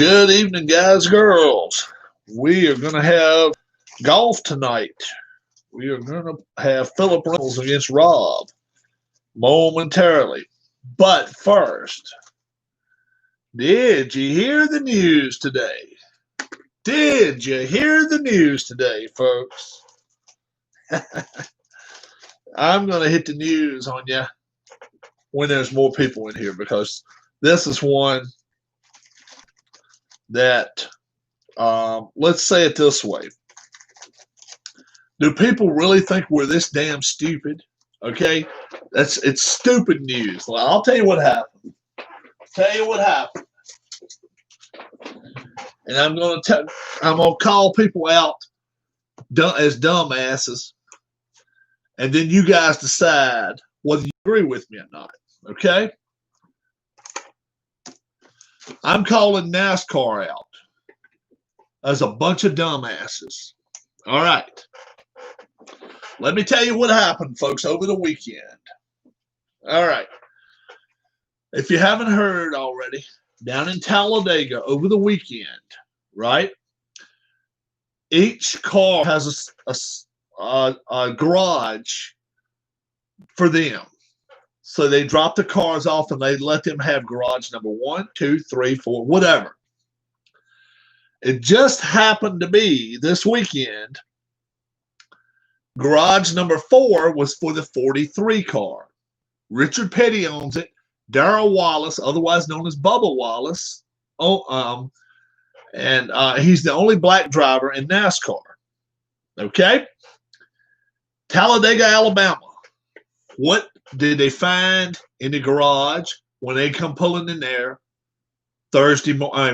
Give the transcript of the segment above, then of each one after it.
Good evening, guys, girls. We are going to have golf tonight. We are going to have Philip Reynolds against Rob momentarily. But first, did you hear the news today? Did you hear the news today, folks? I'm going to hit the news on you when there's more people in here because this is one that, let's say it this way. Do people really think we're this damn stupid? Okay? It's stupid news. Well, I'll tell you what happened. And I'm gonna call people out as dumbasses, and then you guys decide whether you agree with me or not. Okay? I'm calling NASCAR out as a bunch of dumbasses. All right. Let me tell you what happened, folks, over the weekend. All right. If you haven't heard already, down in Talladega over the weekend, right? Each car has a garage for them. So they drop the cars off and they let them have garage number 1, 2, 3, 4, whatever. It just happened to be this weekend, garage number 4 was for the 43 car. Richard Petty owns it. Darrell Wallace, otherwise known as Bubba Wallace, and he's the only black driver in NASCAR. Okay? Talladega, Alabama. What did they find in the garage when they come pulling in there Saturday morning.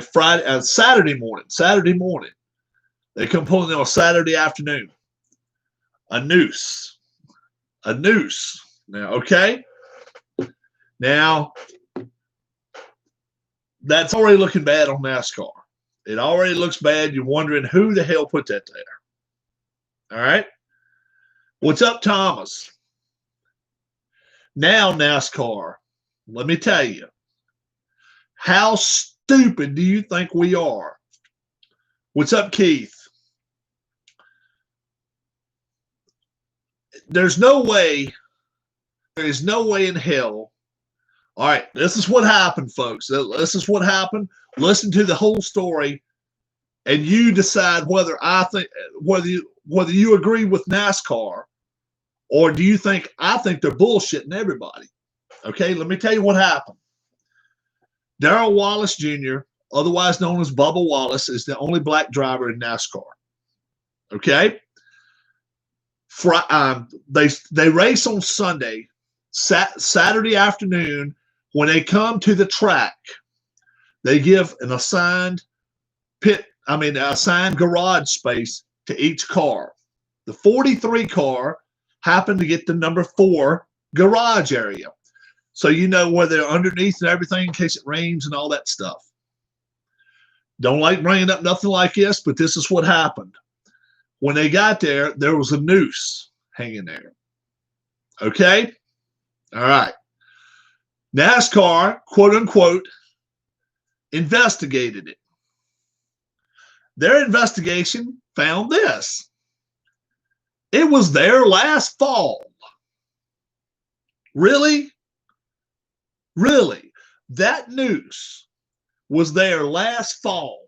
They come pulling in on Saturday afternoon. A noose. Now, okay? Now, that's already looking bad on NASCAR. It already looks bad. You're wondering who the hell put that there. All right? What's up, Thomas? Now, NASCAR, let me tell you, how stupid do you think we are? What's up, Keith? There's no way in hell. All right, this is what happened, folks. This is what happened. Listen to the whole story, and you decide whether you agree with NASCAR, or do you think I think they're bullshitting everybody? Okay, let me tell you what happened. Darrell Wallace Jr., otherwise known as Bubba Wallace, is the only black driver in NASCAR. Okay? They race on Sunday, Saturday afternoon. When they come to the track, they give an assigned garage space to each car. The 43 car happened to get the number 4 garage area. So you know where they're underneath and everything in case it rains and all that stuff. Don't like bringing up nothing like this, but this is what happened. When they got there, there was a noose hanging there. Okay? All right. NASCAR, quote unquote, investigated it. Their investigation found this. It was there last fall. Really? Really? That noose was there last fall.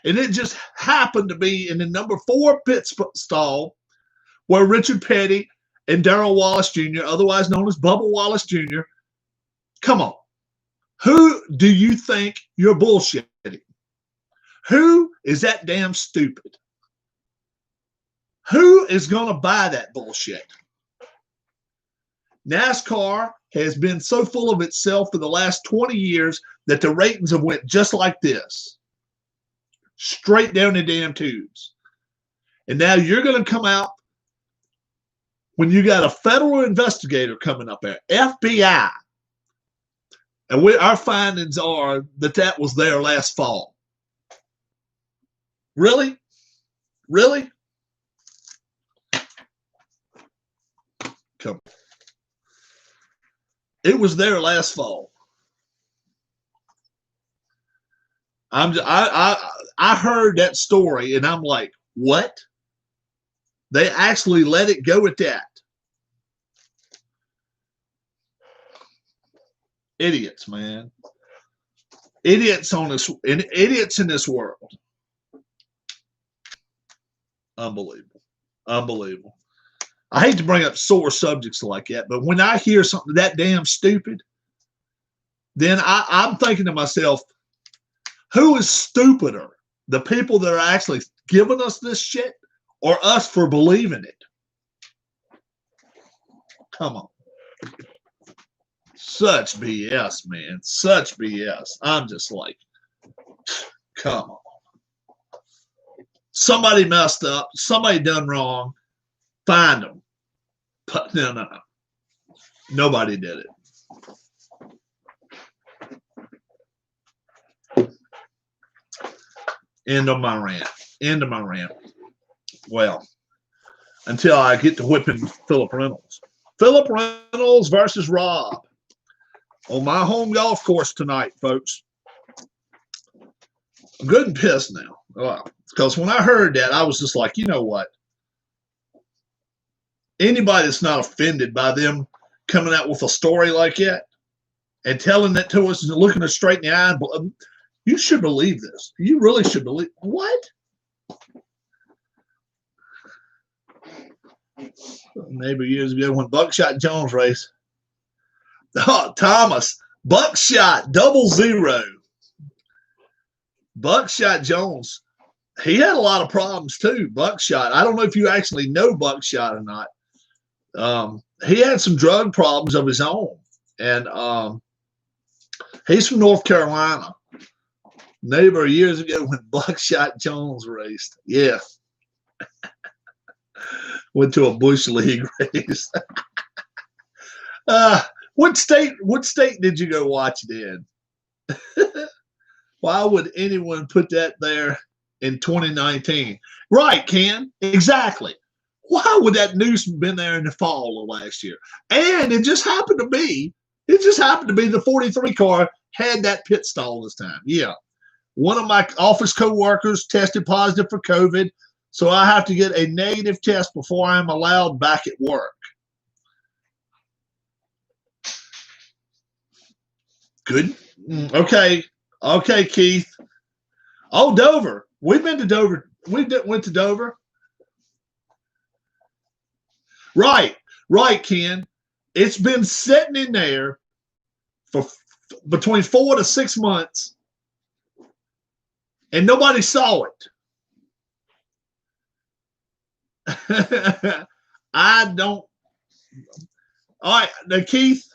And it just happened to be in the number 4 pit stall where Richard Petty and Darrell Wallace Jr., otherwise known as Bubba Wallace Jr., come on. Who do you think you're bullshitting? Who is that damn stupid? Who is going to buy that bullshit? NASCAR has been so full of itself for the last 20 years that the ratings have went just like this. Straight down the damn tubes. And now you're going to come out when you got a federal investigator coming up there, FBI. And our findings are that was there last fall. Really? Really? Come on. It was there last fall. I heard that story and I'm like, what? They actually let it go at that. Idiots, man. Idiots idiots in this world. Unbelievable. Unbelievable. I hate to bring up sore subjects like that, but when I hear something that damn stupid, then I'm thinking to myself, who is stupider? The people that are actually giving us this shit or us for believing it? Come on. Such BS, man. Such BS. I'm just like, come on. Somebody messed up. Somebody done wrong. Find them. But no. Nobody did it. End of my rant. End of my rant. Well, until I get to whipping Philip Reynolds. Philip Reynolds versus Rob on my home golf course tonight, folks. I'm good and pissed now. Because when I heard that, I was just like, you know what? Anybody that's not offended by them coming out with a story like that and telling that to us and looking us straight in the eye, you should believe this. You really should believe. What? Maybe years ago when Buckshot Jones raced. Oh, Thomas, Buckshot 00. Buckshot Jones, he had a lot of problems too. Buckshot. I don't know if you actually know Buckshot or not. He had some drug problems of his own. And he's from North Carolina. Neighbor years ago when Buckshot Jones raced. Yeah. Went to a Bush League race. What state did you go watch it in? Why would anyone put that there in 2019? Right, Ken. Exactly. Why would that noose have been there in the fall of last year? And it just happened to be the 43 car had that pit stall this time. Yeah. One of my office co-workers tested positive for COVID, so I have to get a negative test before I'm allowed back at work. Good. Okay. Okay, Keith. Oh, Dover. We've been to Dover. Went to Dover. Right, Ken. It's been sitting in there for between 4 to 6 months, and nobody saw it. I don't. All right, now Keith,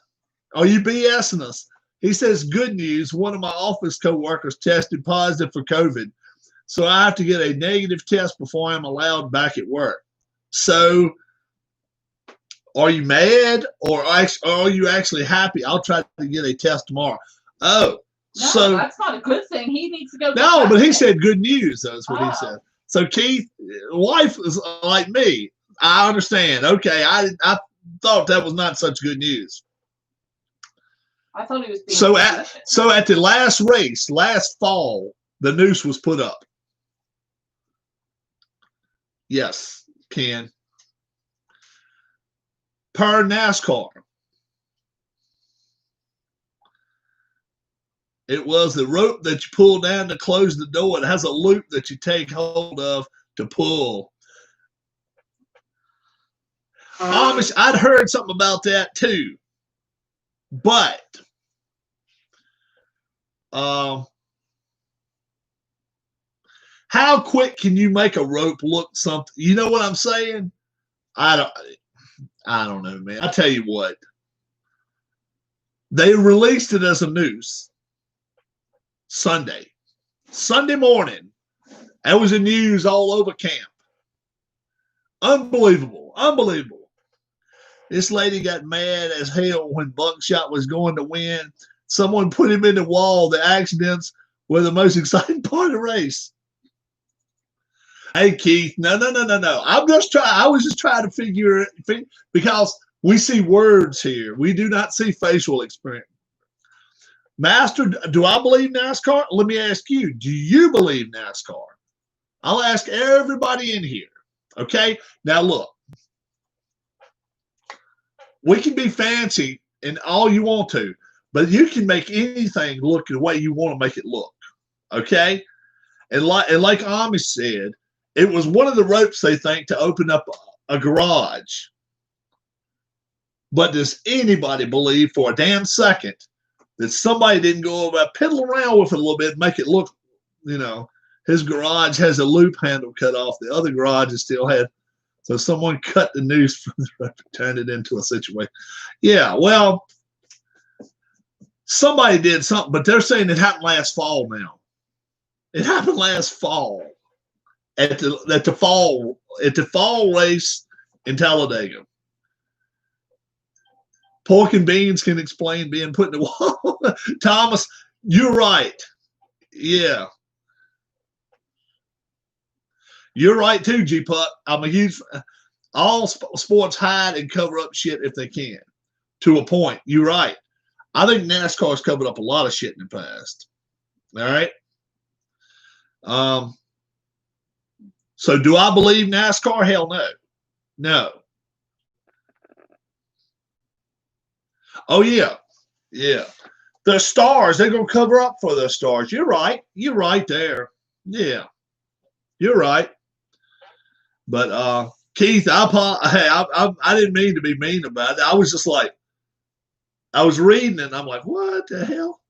are you BSing us? He says, good news. One of my office co-workers tested positive for COVID, so I have to get a negative test before I'm allowed back at work. So are you mad or are you actually happy? I'll try to get a test tomorrow. Oh, no, so that's not a good thing. He needs to go. No, but he said good news. That's what he said. So Keith, wife is like me. I understand. Okay, I thought that was not such good news. I thought he was being so at the last race, last fall, the noose was put up. Yes, Ken. Per NASCAR. It was the rope that you pull down to close the door. It has a loop that you take hold of to pull. Amish, I'd heard something about that too. But how quick can you make a rope look something? You know what I'm saying? I don't know, man. I tell you what. They released it as a noose Sunday morning. That was the news all over camp. Unbelievable. This lady got mad as hell when Buckshot was going to win. Someone put him in the wall. The accidents were the most exciting part of the race. Hey, Keith, no. I was just trying to figure it, because we see words here. We do not see facial experience. Master, do I believe NASCAR? Let me ask you, do you believe NASCAR? I'll ask everybody in here. Okay? Now look, we can be fancy and all you want to, but you can make anything look the way you want to make it look. Okay? And like Amish said, it was one of the ropes they think to open up a garage. But does anybody believe for a damn second that somebody didn't go over, piddle around with it a little bit, make it look, his garage has a loop handle cut off. The other garage is still had. So someone cut the noose from the rope and turned it into a situation. Yeah, well, somebody did something, but they're saying it happened last fall now. It happened last fall at the fall race in Talladega. Pork and Beans can explain being put in the wall. Thomas, you're right. Yeah. You're right too, G-Puck. I'm a huge all sports hide and cover up shit if they can. To a point. You're right. I think NASCAR's covered up a lot of shit in the past. All right. So do I believe NASCAR? Hell no. No. Oh yeah. Yeah. The stars, they're gonna cover up for the stars. You're right. You're right there. Yeah. You're right. But Keith, I didn't mean to be mean about it. I was just like, I was reading and I'm like, what the hell?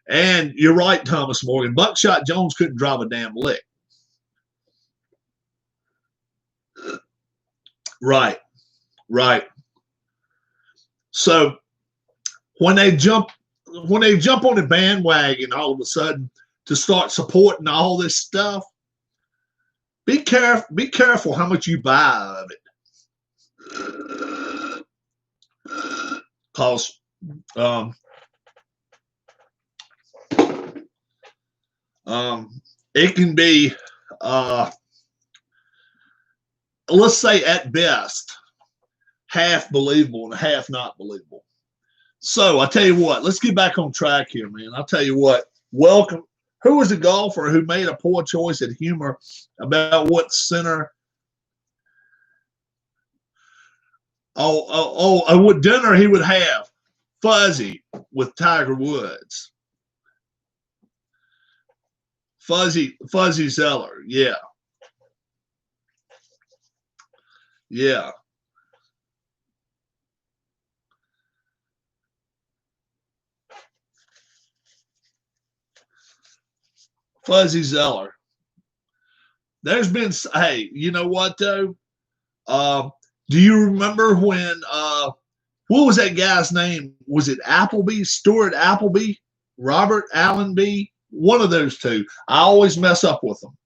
And you're right, Thomas Morgan. Buckshot Jones couldn't drive a damn lick. Right. Right. So when they jump on the bandwagon all of a sudden to start supporting all this stuff, be careful how much you buy of it. Because it can be let's say at best half believable and half not believable. So I tell you what, let's get back on track here, man. I'll tell you what, welcome. Who was a golfer who made a poor choice at humor about what center? What dinner he would have? Fuzzy with Tiger Woods. Fuzzy Zeller, yeah. Yeah. Fuzzy Zeller. There's been, hey, you know what though? Do you remember when, what was that guy's name? Was it Appleby, Stuart Appleby, Robert Allenby? One of those two. I always mess up with them.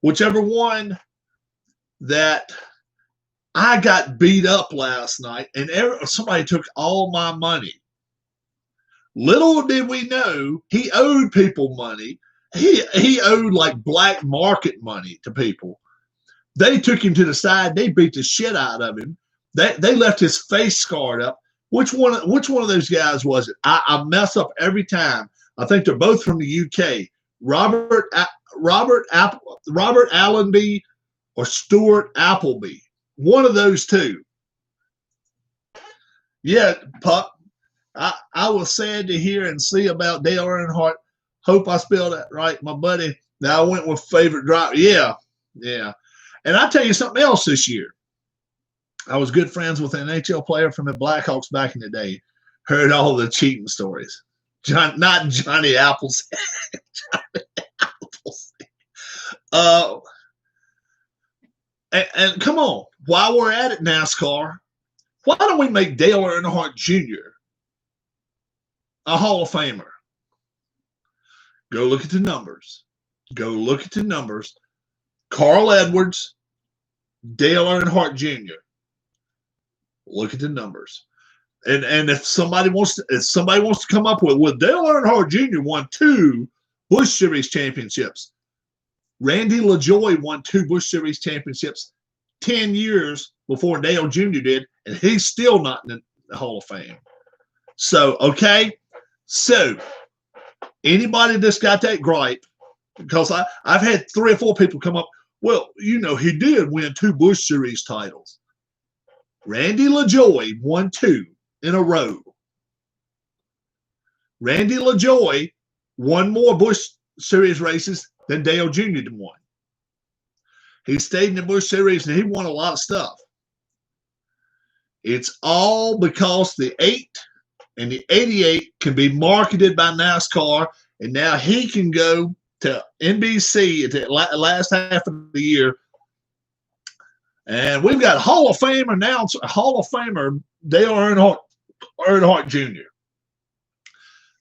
Whichever one that I got beat up last night and somebody took all my money. Little did we know he owed people money. He owed like black market money to people. They took him to the side. They beat the shit out of him. They left his face scarred up. Which one of those guys was it? I mess up every time. I think they're both from the UK. Robert Allenby or Stuart Appleby. One of those two. Yeah, Pup. I was sad to hear and see about Dale Earnhardt. Hope I spelled that right, my buddy. Now I went with favorite driver. Yeah, yeah. And I tell you something else this year. I was good friends with an NHL player from the Blackhawks back in the day. Heard all the cheating stories. Not Johnny Apples. Johnny Apples. And come on, while we're at it, NASCAR, why don't we make Dale Earnhardt Jr. a Hall of Famer? Go look at the numbers. Go look at the numbers. Carl Edwards, Dale Earnhardt Jr. Look at the numbers. And if somebody wants to come up with Dale Earnhardt Jr. won 2 Busch Series championships. Randy LaJoie won 2 Busch Series championships 10 years before Dale Jr. did, and he's still not in the Hall of Fame. So, okay, So anybody that's got that gripe, because I've had 3 or 4 people come up, well, you know, he did win 2 Busch Series titles. Randy LaJoie won 2 in a row. Randy LaJoie won more Busch Series races than Dale Jr. won. He stayed in the Busch Series and he won a lot of stuff. It's all because the 8 and the 88 can be marketed by NASCAR, and now he can go to NBC at the last half of the year. And we've got Hall of Famer Dale Earnhardt Jr.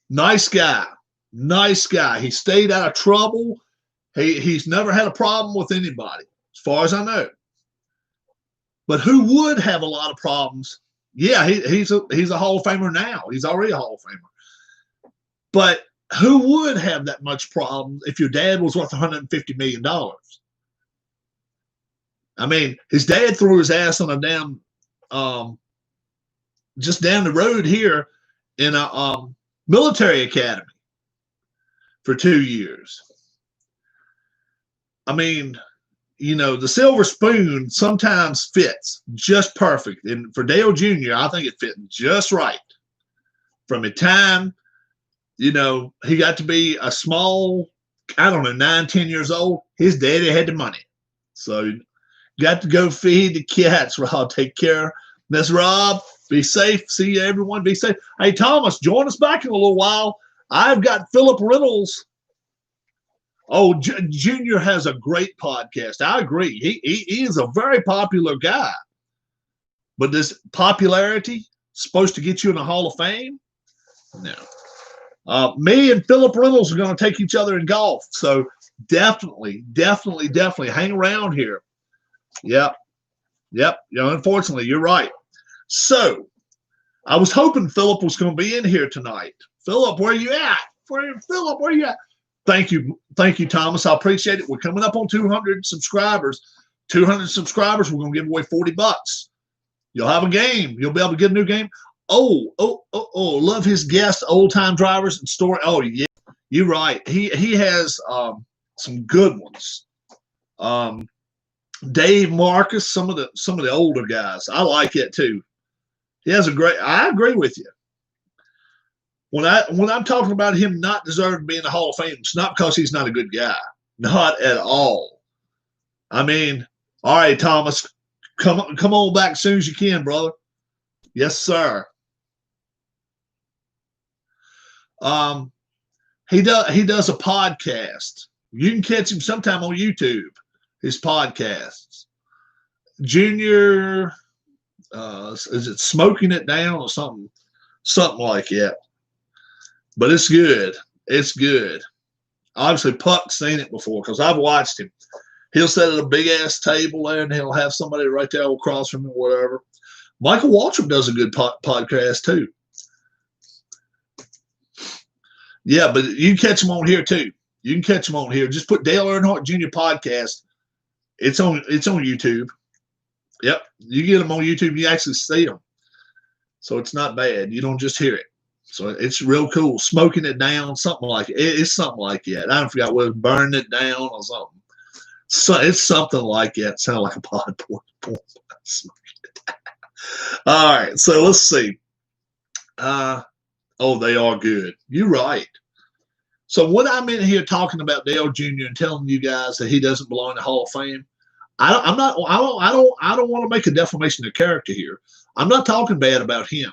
Nice guy. Nice guy. He stayed out of trouble. He's never had a problem with anybody, as far as I know. But who would have a lot of problems? Yeah, he's a Hall of Famer now. He's already a Hall of Famer. But who would have that much problem if your dad was worth $150 million? I mean, his dad threw his ass on a damn, just down the road here in a military academy for 2 years. I mean, you know, the silver spoon sometimes fits just perfect. And for Dale Jr., I think it fit just right. From the time, you know, he got to be a small, I don't know, 9, 10 years old, his daddy had the money. So got to go feed the cats, Rob. Take care. Miss Rob, be safe. See you, everyone. Be safe. Hey, Thomas, join us back in a little while. I've got Philip Reynolds. Oh, Junior has a great podcast. I agree. He is a very popular guy. But this popularity supposed to get you in the Hall of Fame? No. Me and Philip Reynolds are going to take each other in golf. So definitely hang around here. Yep. You know, unfortunately, you're right. So I was hoping Philip was going to be in here tonight. Philip, where you at? Philip, where you at? Thank you, Thomas. I appreciate it. We're coming up on 200 subscribers. 200 subscribers, we're going to give away $40. You'll have a game. You'll be able to get a new game. Oh, love his guests, old-time drivers and story. Oh, yeah, you're right. He has some good ones. Dave Marcus, some of the older guys. I like it too. He has I agree with you. When I'm talking about him not deserving to be in the Hall of Fame, it's not because he's not a good guy. Not at all. I mean, all right, Thomas, come on back as soon as you can, brother. Yes, sir. He does a podcast. You can catch him sometime on YouTube. His podcasts. Junior, is it Smoking It Down or something like that? But it's good. It's good. Obviously, Puck's seen it before because I've watched him. He'll sit at a big ass table there and he'll have somebody right there across from him or whatever. Michael Waltrip does a good podcast too. Yeah, but you can catch him on here too. You can catch him on here. Just put Dale Earnhardt Jr. podcast. It's on YouTube. Yep, you get them on YouTube. You actually see them, so it's not bad. You don't just hear it. So it's real cool. Smoking It Down, something like it. It's something like that. I forgot whether Burning It Down or something. So it's something like that. Sound like a pod. All right, so let's see. Oh, they are good. You're right. So when I'm in here talking about Dale Jr. and telling you guys that he doesn't belong in the Hall of Fame, I don't want to make a defamation of character here. I'm not talking bad about him.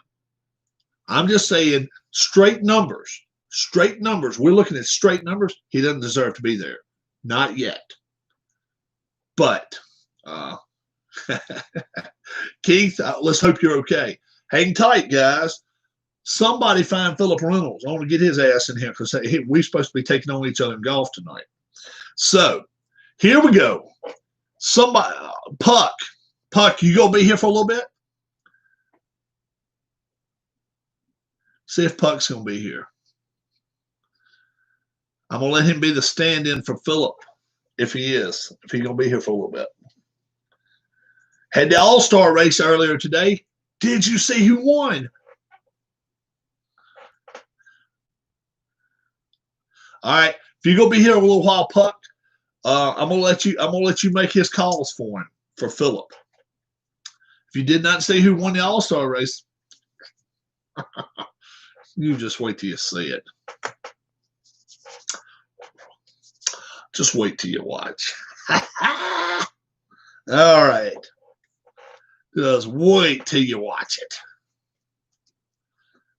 I'm just saying straight numbers. Straight numbers. We're looking at straight numbers. He doesn't deserve to be there. Not yet. But Keith, let's hope you're okay. Hang tight, guys. Somebody find Philip Reynolds. I want to get his ass in here because we're supposed to be taking on each other in golf tonight. So here we go. Somebody, Puck, you gonna be here for a little bit? See if Puck's gonna be here. I'm gonna let him be the stand-in for Philip if he's gonna be here for a little bit. Had the All-Star race earlier today. Did you see who won? All right. If you're gonna be here a little while, Puck, I'm gonna let you make his calls for him for Philip. If you did not see who won the All-Star race, you just wait till you see it. Just wait till you watch. All right. Just wait till you watch it.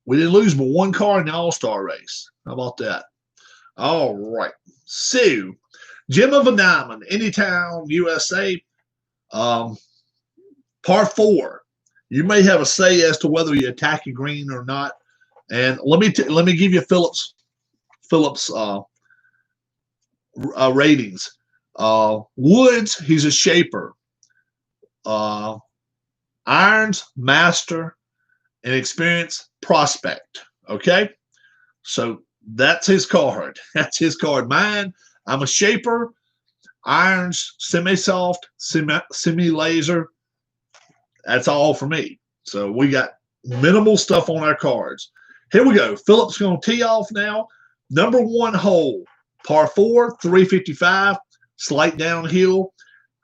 We didn't lose but one car in the All-Star race. How about that? All right. So, Gem of a Diamond, Anytown, USA, par 4. You may have a say as to whether you attack a green or not. And let me give you Phillips ratings. Woods, he's a shaper. Irons, master, and experience, prospect. Okay, so that's his card. That's his card. Mine, I'm a shaper. Irons, semi-soft, semi-laser. That's all for me. So we got minimal stuff on our cards. Here we go. Philip's going to tee off now. Number 1 hole, par 4, 355, slight downhill,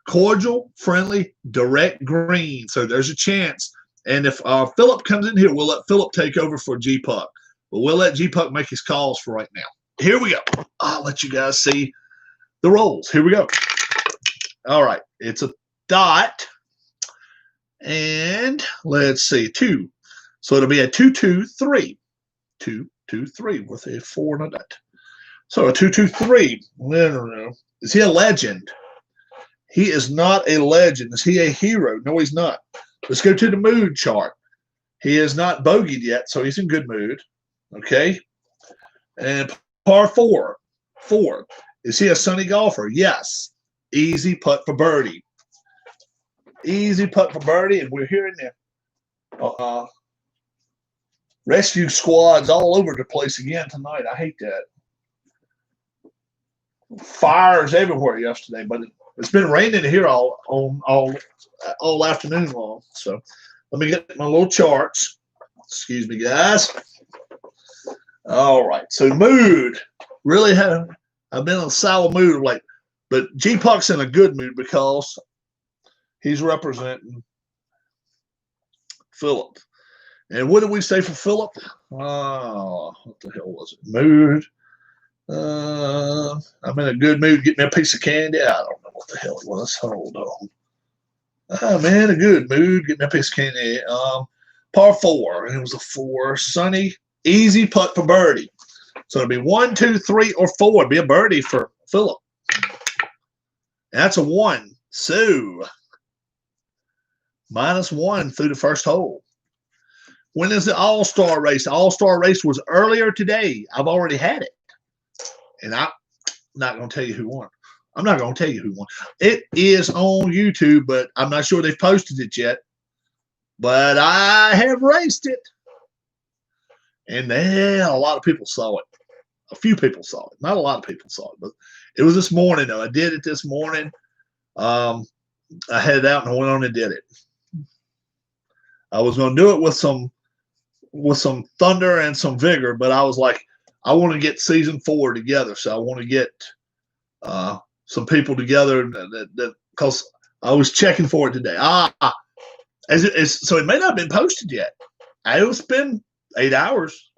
cordial, friendly, direct green. So there's a chance. And if Philip comes in here, we'll let Philip take over for G-Puck. But we'll let G-Puck make his calls for right now. Here we go. I'll let you guys see the rolls. Here we go. All right. It's a dot. And let's see, 2. So it'll be a 2-2-3. 2-2-3 with a 4 and a dot. So a 2-2-3. No. Is he a legend? He is not a legend. Is he a hero? No, he's not. Let's go to the mood chart. He is not bogeyed yet, so he's in good mood. Okay. And par 4. 4. Is he a sunny golfer? Yes. Easy putt for birdie. Easy putt for birdie, and we're here in the rescue squads all over the place again tonight. I hate that. Fires everywhere yesterday, but it's been raining here all afternoon long. So let me get my little charts. Excuse me, guys. All right. So mood. Really I've been in a sour mood of late, but G-Puck's in a good mood because he's representing Philip. And what did we say for Philip? Oh, what the hell was it? Mood. I'm in a good mood. Get me a piece of candy. I don't know what the hell it was. Hold on. I'm in a good mood. Get me a piece of candy. Par 4. And it was a 4. Sunny. Easy putt for birdie. So it'll be 1, 2, 3, or 4. It'll be a birdie for Philip. That's a 1. So -1 through the first hole. When is the All-Star race? The All-Star race was earlier today. I've already had it. And I'm not going to tell you who won. I'm not going to tell you who won. It is on YouTube, but I'm not sure they've posted it yet. But I have raced it. And a lot of people saw it. A few people saw it. Not a lot of people saw it, but it was this morning, though. I did it this morning. I headed out and I went on and did it. I was going to do it with some thunder and some vigor, but I was like, I want to get season 4 together. So I want to get some people together because I was checking for it today. So it may not have been posted yet. It's been 8 hours.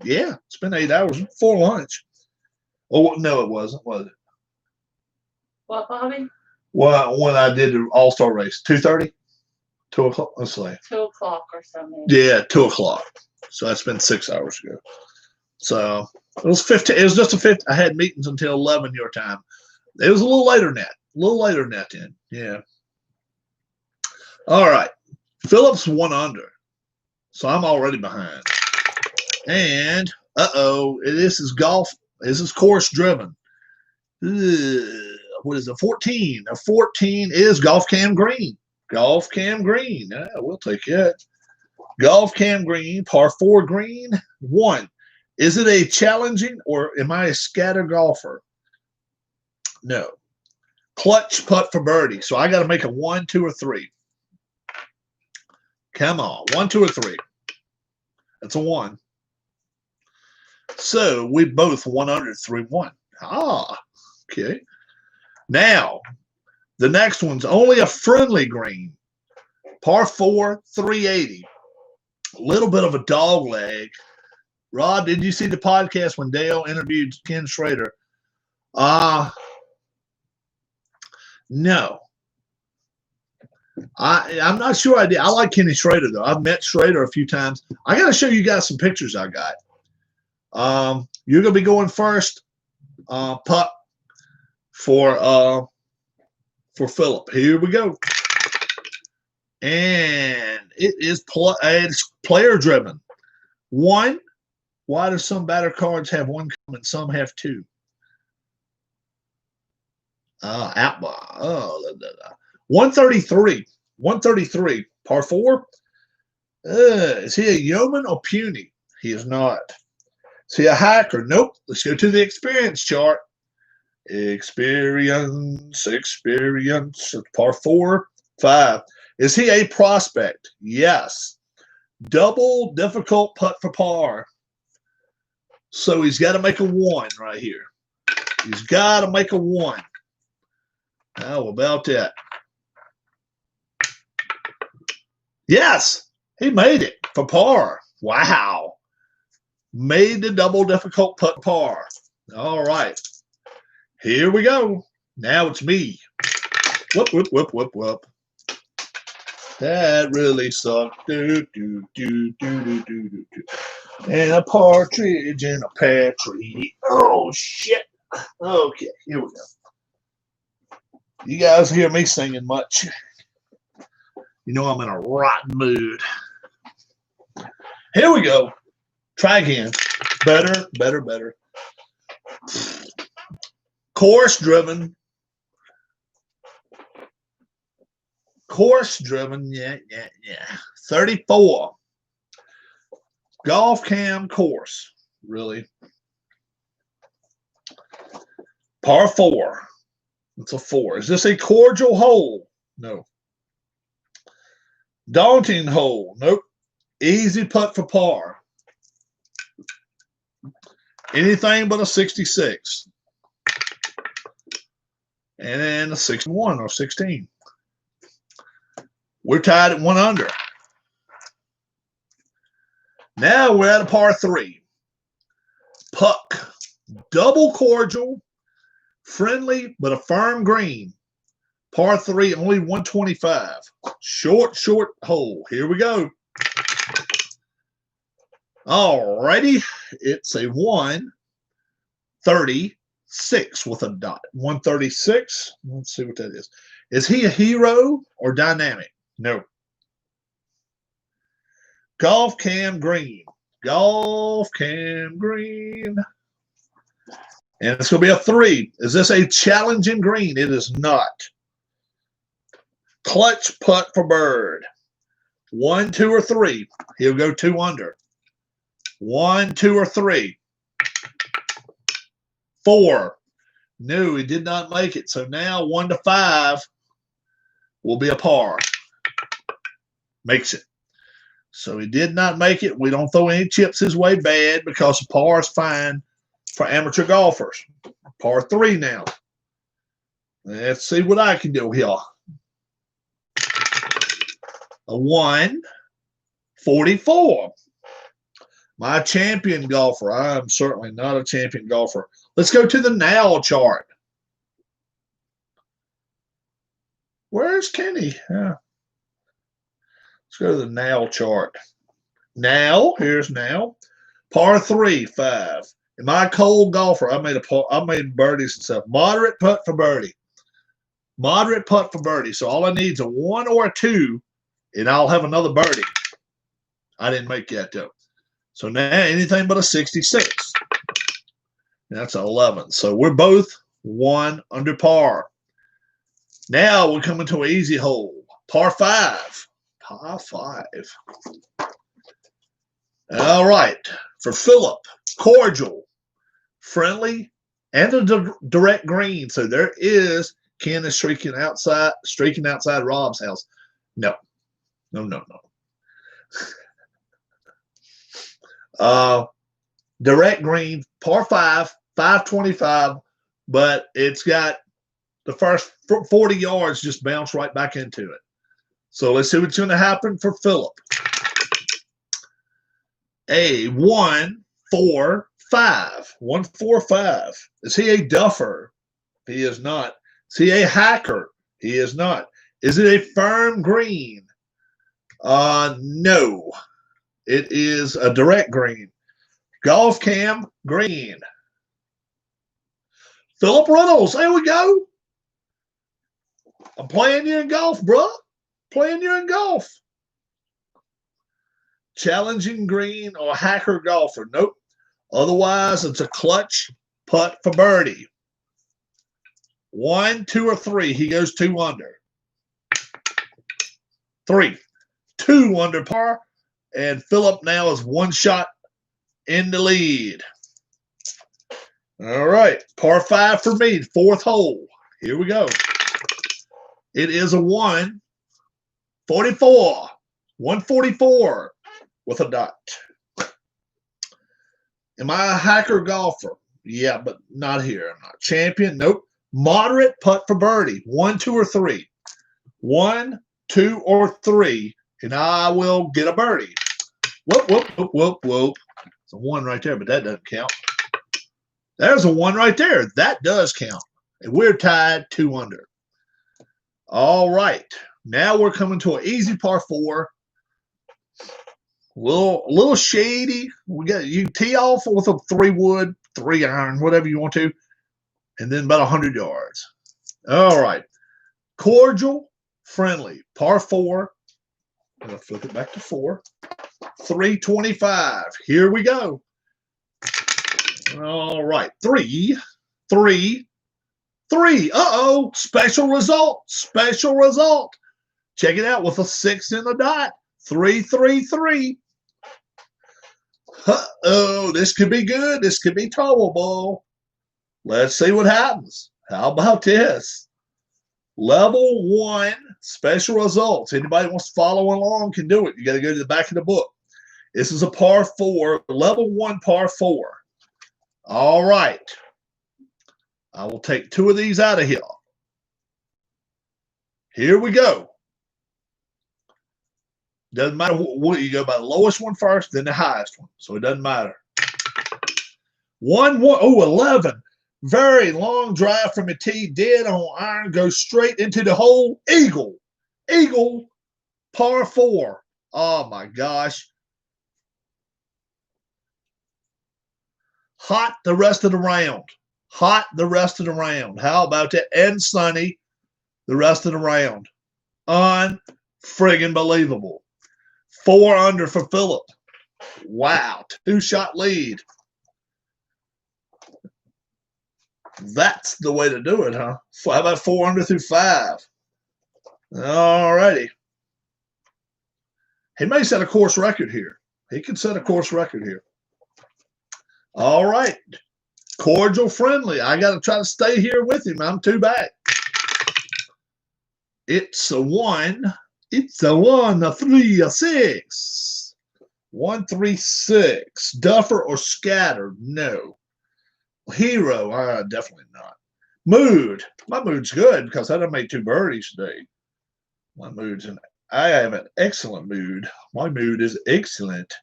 Yeah, it's been 8 hours before lunch. Oh, no, it wasn't, was it? What, Bobby? Well, when I did the All-Star race, 2:30? 2 o'clock? Let's see. 2 o'clock or something. Yeah, 2 o'clock. So that's been 6 hours ago. So it was 15. It was just a 50. I had meetings until 11 your time. It was a little later than that. A little later than that then. Yeah. All right. Phillips 1 under. So I'm already behind. And, this is golf. This is course driven. What is it? 14. A 14 is Golf Cam Green. Golf Cam Green. Yeah, we'll take it. Golf Cam Green, par 4 green, 1. Is it a challenging or am I a scatter golfer? No. Clutch putt for birdie. So I got to make a 1, 2, or 3. Come on. 1, 2, or 3. That's a 1. So we both won under 3-1. Ah, okay. Now, the next one's only a friendly green. Par 4, 380. A little bit of a dog leg. Rod, did you see the podcast when Dale interviewed Ken Schrader? No. I'm not sure I did. I like Kenny Schrader, though. I've met Schrader a few times. I got to show you guys some pictures I got. You're going to be going first, putt for Philip. Here we go. And it's player driven. One. Why do some batter cards have one and some have two? Outlaw. 133. 133. Par 4. Is he a yeoman or puny? He is not. Is he a hacker? Nope. Let's go to the experience chart. Experience. Par 4. 5. Is he a prospect? Yes. Double difficult putt for par. So he's got to make a 1 right here. He's got to make a 1. How about that? Yes, he made it for par. Wow. Made the double difficult putt par. All right. Here we go. Now it's me. Whoop, whoop, whoop, whoop, whoop. That really sucked. Do, do, do, do, do, do, do, do. And a partridge in a pear tree. Oh, shit. Okay, here we go. You guys hear me singing much? You know I'm in a rotten mood. Here we go. Try again. Better, better, better. Course driven. Course driven. Yeah. 34. Golf cam course. Really. Par 4. It's a 4. Is this a cordial hole? No. Daunting hole? Nope. Easy putt for par. Anything but a 66. And then a 61 or 16. We're tied at 1 under. Now we're at a par 3. Puck. Double cordial. Friendly, but a firm green. Par 3, only 125. Short hole. Here we go. Alrighty. It's a 136 with a dot. 136. Let's see what that is. Is he a hero or dynamic? No. Golf cam green. Golf cam green. And it's going to be a 3. Is this a challenging green? It is not. Clutch putt for bird. 1, 2, or 3. He'll go 2 under. 1, 2, or 3. 4. No, he did not make it. So now 1 to 5 will be a par. Makes it. So he did not make it. We don't throw any chips his way bad because a par is fine for amateur golfers. Par 3 now. Let's see what I can do here. A 144. My champion golfer. I'm certainly not a champion golfer. Let's go to the now chart. Where's Kenny? Yeah. Let's go to the now chart. Now, here's now. Par 3, 5. Am I a cold golfer? I made birdies and stuff. Moderate putt for birdie. Moderate putt for birdie. So all I need is a 1 or a 2, and I'll have another birdie. I didn't make that, though. So now anything but a 66. That's an 11. So we're both 1 under par. Now we're coming to an easy hole. Par 5. Par 5. All right. For Philip, cordial, friendly, and a direct green. So there is Ken is streaking outside Rob's house. No. direct green, par 5, 525, but it's got the first 40 yards just bounce right back into it. So let's see what's going to happen for Philip. A 1, 4, 5. 1, 4, 5. Is he a duffer? He is not. Is he a hacker? He is not. Is it a firm green? No. It is a direct green. Golf cam green. Philip Reynolds, there we go. I'm playing you in golf, bro. Playing you in golf. Challenging green or hacker golfer? Nope. Otherwise, it's a clutch putt for birdie. 1, 2, or 3. He goes 2 under. 3. 2 under par. And Philip now is 1 shot in the lead. All right. Par 5 for me. 4th hole. Here we go. It is a 144. 144 with a dot. Am I a hacker golfer? Yeah, but not here. I'm not. Champion? Nope. Moderate putt for birdie. 1, 2, or 3. 1, 2, or 3, and I will get a birdie. Whoop, whoop, whoop, whoop, whoop. It's a 1 right there, but that doesn't count. There's a 1 right there. That does count. And we're tied 2 under. All right. Now we're coming to an easy par 4. A little shady. You tee off with a 3-wood, 3-iron, whatever you want to, and then about 100 yards. All right. Cordial, friendly, par 4. I'm going to flip it back to 4. 325. Here we go. All right. 3, 3, 3. Uh-oh. Special result. Special result. Check it out with a 6 in the dot. 3, 3, 3. Uh-oh. This could be good. This could be tolerable. Let's see what happens. How about this? Level 1 special results. Anybody wants to follow along can do it. You got to go to the back of the book. This is a par 4, level 1 par 4. All right. I will take 2 of these out of here. Here we go. Doesn't matter what you go by the lowest one first, then the highest one. So it doesn't matter. 1, 1. Oh, 11. Very long drive from the tee, dead on iron, goes straight into the hole. Eagle. Eagle, par 4. Oh, my gosh. Hot the rest of the round. Hot the rest of the round. How about that? And sunny the rest of the round. Unfriggin' believable. 4 under for Philip. Wow. 2-shot lead. That's the way to do it, huh? How about 4 under through 5? All righty. He may set a course record here. He could set a course record here. All right. Cordial, friendly. I got to try to stay here with him. I'm 2 back. It's a 1. It's a 1, a 3, a 6. 1, 3, 6. Duffer or scatter? No. Hero? Definitely not. Mood. My mood's good because I done made 2 birdies today. My mood's I have an excellent mood. My mood is excellent.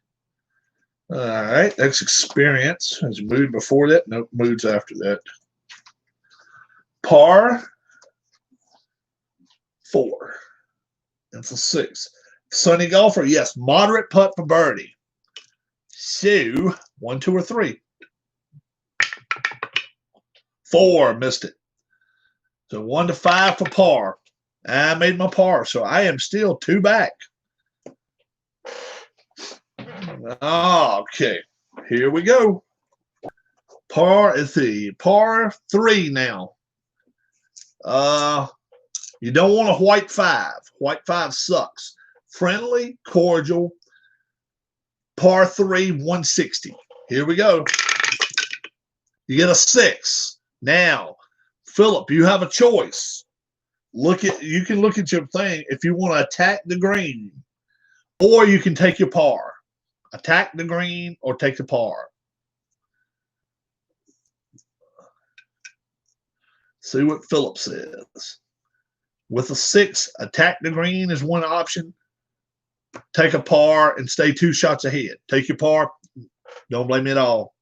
All right. That's experience. There's mood before that. Nope. Moods after that. Par 4. That's a 6. Sunny golfer, yes. Moderate putt for birdie. So, 1, 2, or 3. 4, missed it. So 1 to 5 for par. I made my par, so I am still 2 back. Okay, here we go. Par is the par 3 now. You don't want a white 5. White 5 sucks. Friendly, cordial, par 3, 160. Here we go. You get a 6. Now, Philip, you have a choice. You can look at your thing if you want to attack the green, or you can take your par. Attack the green or take the par. See what Philip says. With a 6, attack the green is one option. Take a par and stay 2 shots ahead. Take your par. Don't blame me at all.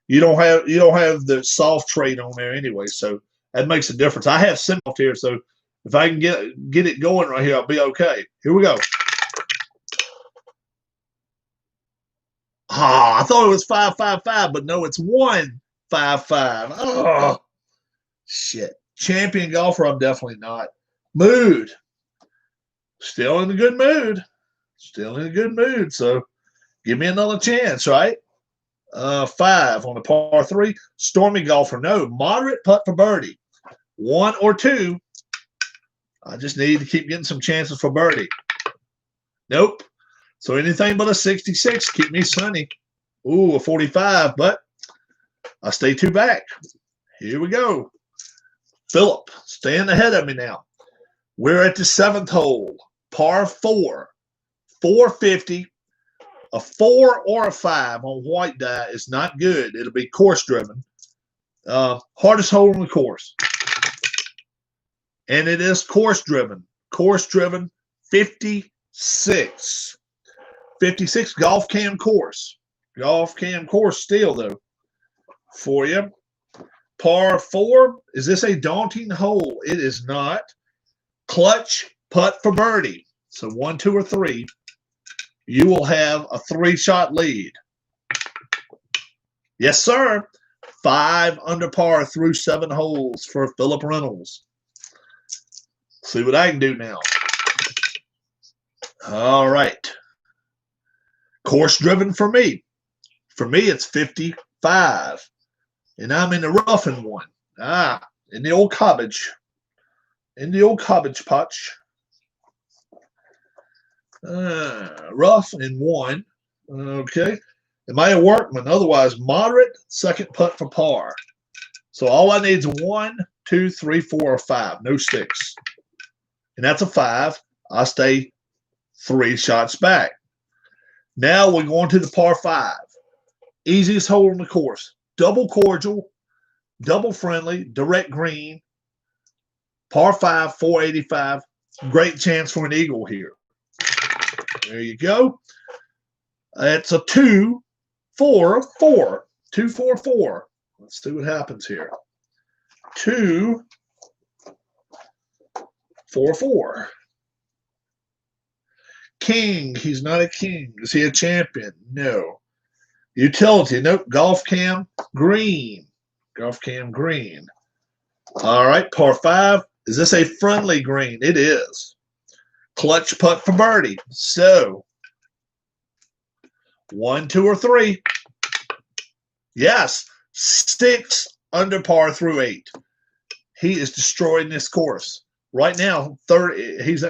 You don't have the soft trade on there anyway, so that makes a difference. I have soft here, so if I can get it going right here, I'll be okay. Here we go. I thought it was 5-5-5, but no, it's 1-5-5. Oh, shit. Champion golfer, I'm definitely not. Mood. Still in a good mood. Still in a good mood, so give me another chance, right? 5 on the par 3. Stormy golfer, no. Moderate putt for birdie. 1 or 2. I just need to keep getting some chances for birdie. Nope. So anything but a 66 keep me sunny. Ooh, a 45, but I stay 2 back. Here we go. Philip, staying ahead of me now. We're at the 7th hole. Par 4. 450. A 4 or a 5 on white die is not good. It'll be course driven. Hardest hole on the course. And it is course driven. Course driven 56. 56 golf cam course. Golf cam course still, though, for you. Par 4. Is this a daunting hole? It is not. Clutch putt for birdie. So 1, 2, or 3. You will have a 3-shot lead. Yes, sir. 5 under par through 7 holes for Philip Reynolds. See what I can do now. All right. Course driven for me. For me, it's 55. And I'm in the rough in 1. In the old cabbage. In the old cabbage patch. Rough in 1. Okay. Am I a workman? Otherwise, moderate, second putt for par. So all I need is 1, 2, 3, 4, or 5. No sticks. And that's a 5. I stay 3 shots back. Now we're going to the par 5. Easiest hole on the course. Double cordial, double friendly, direct green. Par 5, 485. Great chance for an eagle here. There you go. It's a 2, 4, 4. 2, 4, 4. Let's see what happens here. 2, 4, 4. King. He's not a king. Is he a champion? No. Utility. Nope. Golf cam. Green. Golf cam. Green. All right. Par 5. Is this a friendly green? It is. Clutch putt for birdie. So 1, 2, or 3. Yes. 6 under par through 8. He is destroying this course. Right now, 30. He's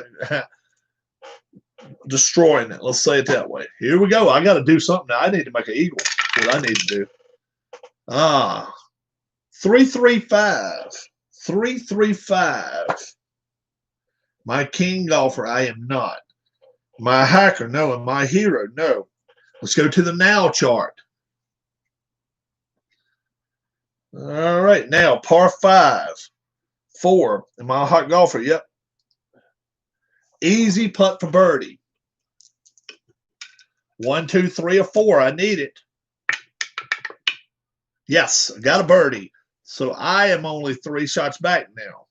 destroying it. Let's say it that way. Here we go. I got to do something now. I need to make an eagle. That's what I need to do. 335. 335. My king golfer, I am not. My hacker, no. And my hero, no. Let's go to the now chart. All right. Now, par 5. 4. Am I a hot golfer? Yep. Easy putt for birdie. 1, 2, 3, or 4. I need it. Yes, I got a birdie. So I am only 3 shots back now.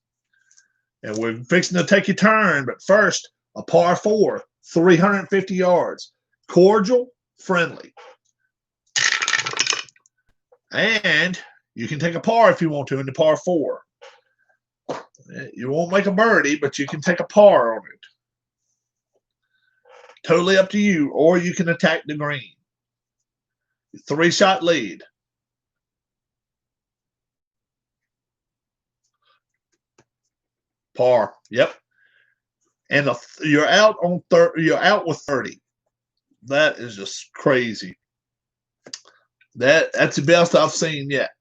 And we're fixing to take a turn. But first, a par 4, 350 yards. Cordial, friendly. And you can take a par if you want to in the par 4. You won't make a birdie, but you can take a par on it. Totally up to you. Or you can attack the green. 3-shot lead. Par. Yep. And you're out on you're out with 30. That is just crazy. That's the best I've seen yet.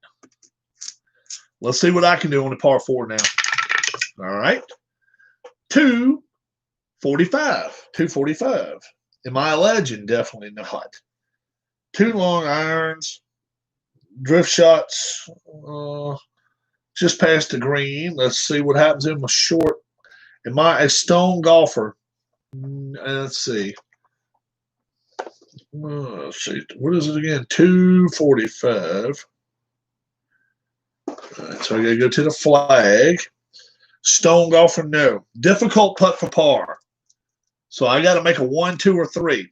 Let's see what I can do on the par 4 now. All right. 245. 245. Am I a legend? Definitely not. 2 long irons. Drift shots. just past the green. Let's see what happens in my short. Am I a stone golfer? Let's see. Let's see. What is it again? 245. All right, so I got to go to the flag. Stone golfer, no. Difficult putt for par. So I got to make a 1, 2, or 3.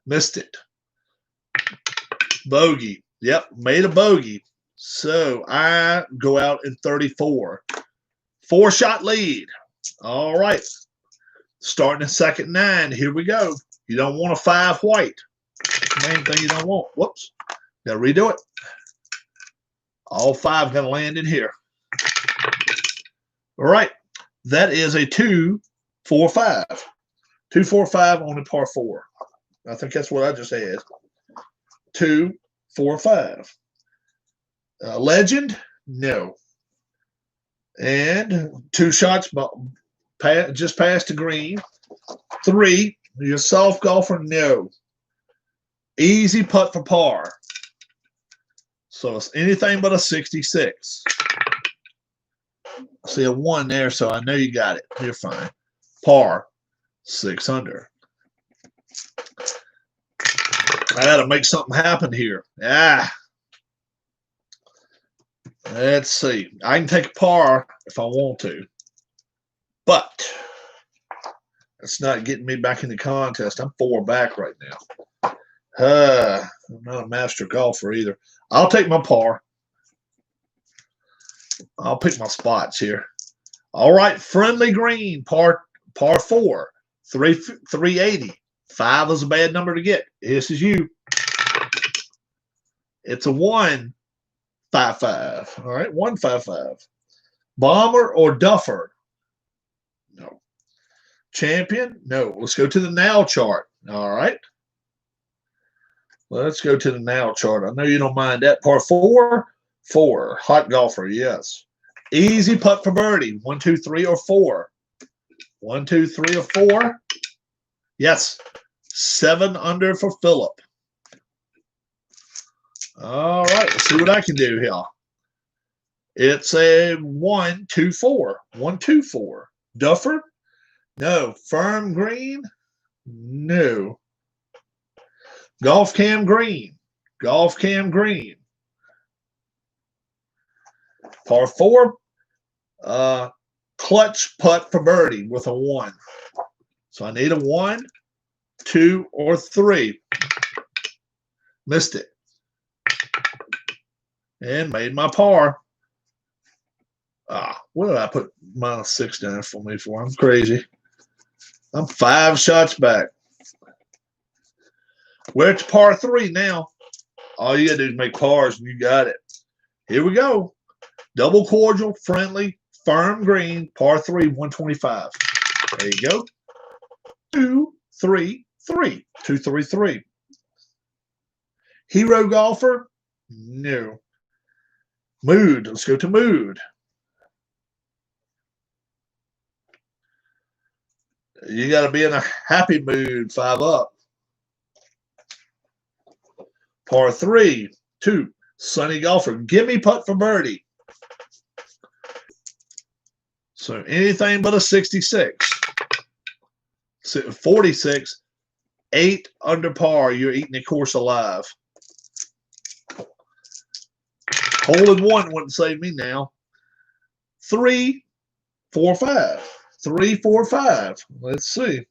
Missed it. Bogey. Yep, made a bogey. So I go out in 34. 4-shot lead. All right. Starting the second 9. Here we go. You don't want a 5 white. That's the main thing you don't want. Whoops. Got to redo it. All 5 going to land in here. All right. That is a 2, 4, 5. 2, 4, 5 on the par 4. I think that's what I just had. 2, 4, 5. Legend? No. And 2 shots just past the green. 3, you're a soft golfer? No. Easy putt for par. So it's anything but a 66. I see a 1 there, so I know you got it. You're fine. Par, 6 under. I got to make something happen here. Let's see. I can take a par if I want to, but it's not getting me back in the contest. I'm 4 back right now. I'm not a master golfer either. I'll take my par. I'll pick my spots here. All right, friendly green, par 4, 380. 5 is a bad number to get. This is you. It's a 1, 5, 5. All right, 1, 5, 5. Bomber or duffer? No. Champion? No. Let's go to the now chart. All right. Let's go to the now chart. I know you don't mind that. Par 4, 4. Hot golfer, yes. Easy putt for birdie. 1, 2, 3, or 4. 1, 2, 3, or 4. Yes. 7 under for Philip. All right. Let's see what I can do here. It's a 1, 2, 4. 1, 2, 4. Duffer? No. Firm green? No. Golf cam green. Golf cam green. Par 4. Clutch putt for birdie with a 1. So I need a 1, 2, or 3. Missed it. And made my par. What did I put -6 down for me for? I'm crazy. I'm 5 shots back. We're at par 3 now. All you got to do is make pars and you got it. Here we go. Double cordial, friendly, firm green, par 3, 125. There you go. 2, 3, 3. 2, 3, 3. Hero golfer? No. Mood. Let's go to mood. You got to be in a happy mood. 5 up. Par 3, 2. Sunny golfer. Gimme putt for birdie. So anything but a 66. 46. 8 under par. You're eating the course alive. Hole in 1 wouldn't save me now. 3, 4, 5. 3, 4, 5. Let's see.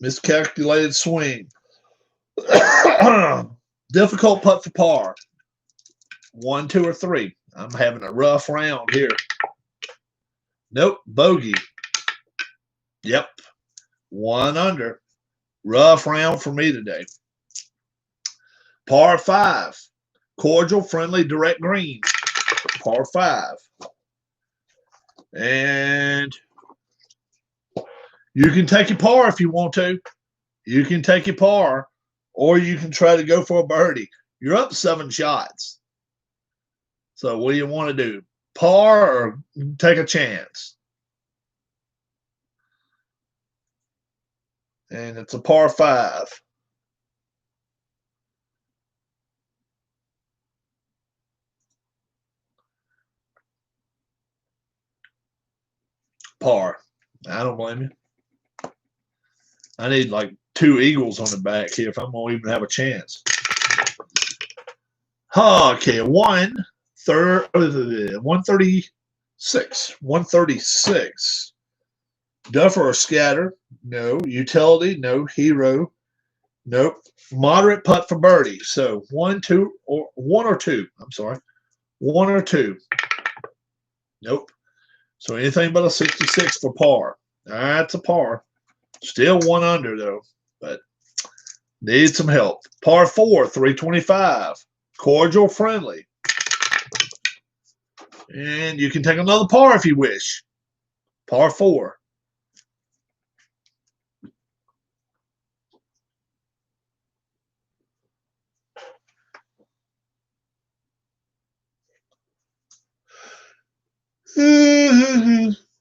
Miscalculated swing. Difficult putt for par. 1, 2, or 3. I'm having a rough round here. Nope. Bogey. Yep. 1 under. Rough round for me today. Par 5. Cordial, friendly, direct green. Par 5. And you can take a par if you want to. You can take a par, or you can try to go for a birdie. You're up 7 shots. So what do you want to do? Par or take a chance? And it's a par 5. Par. I don't blame you. I need like 2 eagles on the back here if I'm going to even have a chance. Okay, 136. 136. Duffer or scatter? No. Utility? No. Hero? Nope. Moderate putt for birdie. So 1 or 2. I'm sorry. 1 or 2. Nope. So anything but a 66 for par. That's a par. Still 1 under though, but need some help. Par 4, 325. Cordial, friendly. And you can take another par if you wish. Par 4.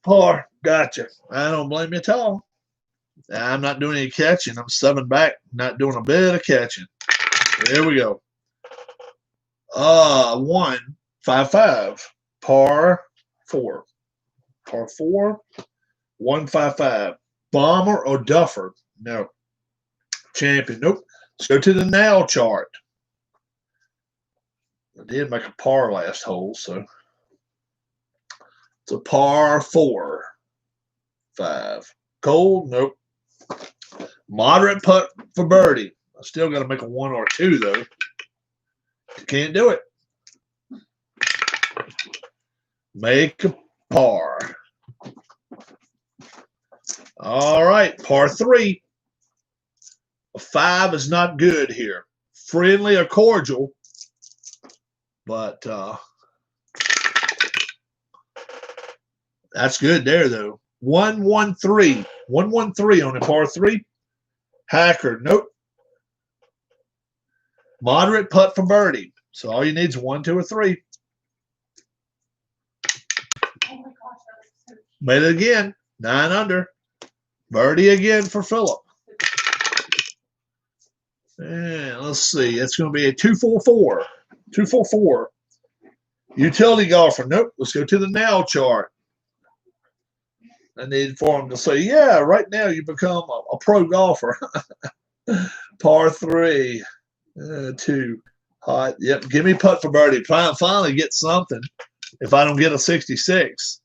Par. Gotcha. I don't blame you at all. I'm not doing any catching. I'm 7 back, not doing a bit of catching. There we go. 155. Par 4. Par 4. 155. Bomber or duffer? No. Champion? Nope. Let's go to the now chart. I did make a par last hole, so it's a par 4. 5. Cold? Nope. Moderate putt for birdie. I still got to make a 1 or 2 though. Can't do it. Make a par. All right, par 3. A 5 is not good here. Friendly or cordial, but that's good there though. 113. 113 on a par 3. Hacker, nope. Moderate putt for birdie. So all you need is 1, 2, or 3. Oh my gosh, that was so Made it again. 9 under. Birdie again for Philip. And let's see. It's going to be a 244. 244. Utility golfer. Nope. Let's go to the now chart. I need for him to say, yeah, right now you become a pro golfer. Par 3. 2. Hot. Yep. Give me putt for birdie. Finally get something if I don't get a 66.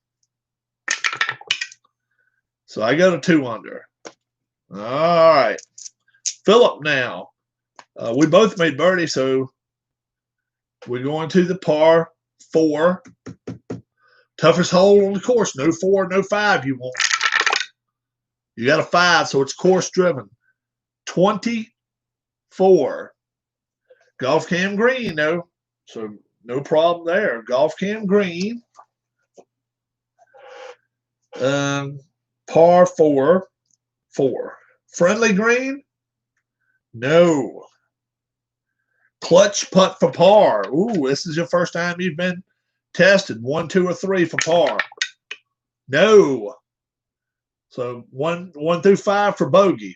So I go to 2 under. All right. Philip now. We both made birdie, so we're going to the par 4. Toughest hole on the course. No 4, no 5 you want. You got a 5, so it's course driven. 24. Golf cam green, no. So no problem there. Golf cam green. Par 4. 4. Friendly green? No. Clutch putt for par. Ooh, this is your first time you've been tested. 1, 2, or 3 for par. No. So 1 through 5 for bogey.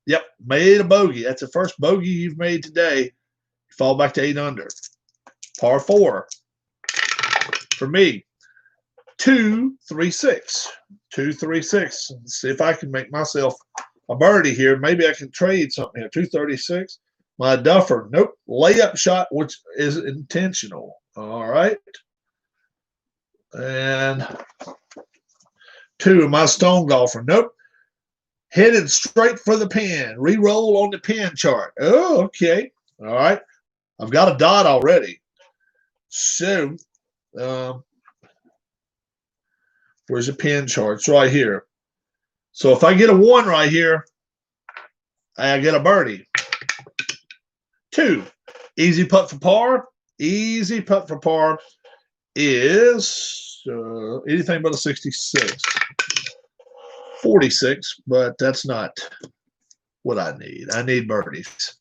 Yep, made a bogey. That's the first bogey you've made today. You fall back to 8 under. Par 4 for me. 2, 3, 6. 2, 3, 6. Let's see if I can make myself a birdie here. Maybe I can trade something here. 236. My duffer. Nope. Layup shot, which is intentional. All right. And 2, my stone golfer. Nope. Headed straight for the pin. Re-roll on the pin chart. Oh, okay. All right. I've got a dot already. So, where's the pin chart? It's right here. So if I get a 1 right here, I get a birdie. 2, easy putt for par. Easy putt for par is anything but a 66. 46, but that's not what I need. I need birdies.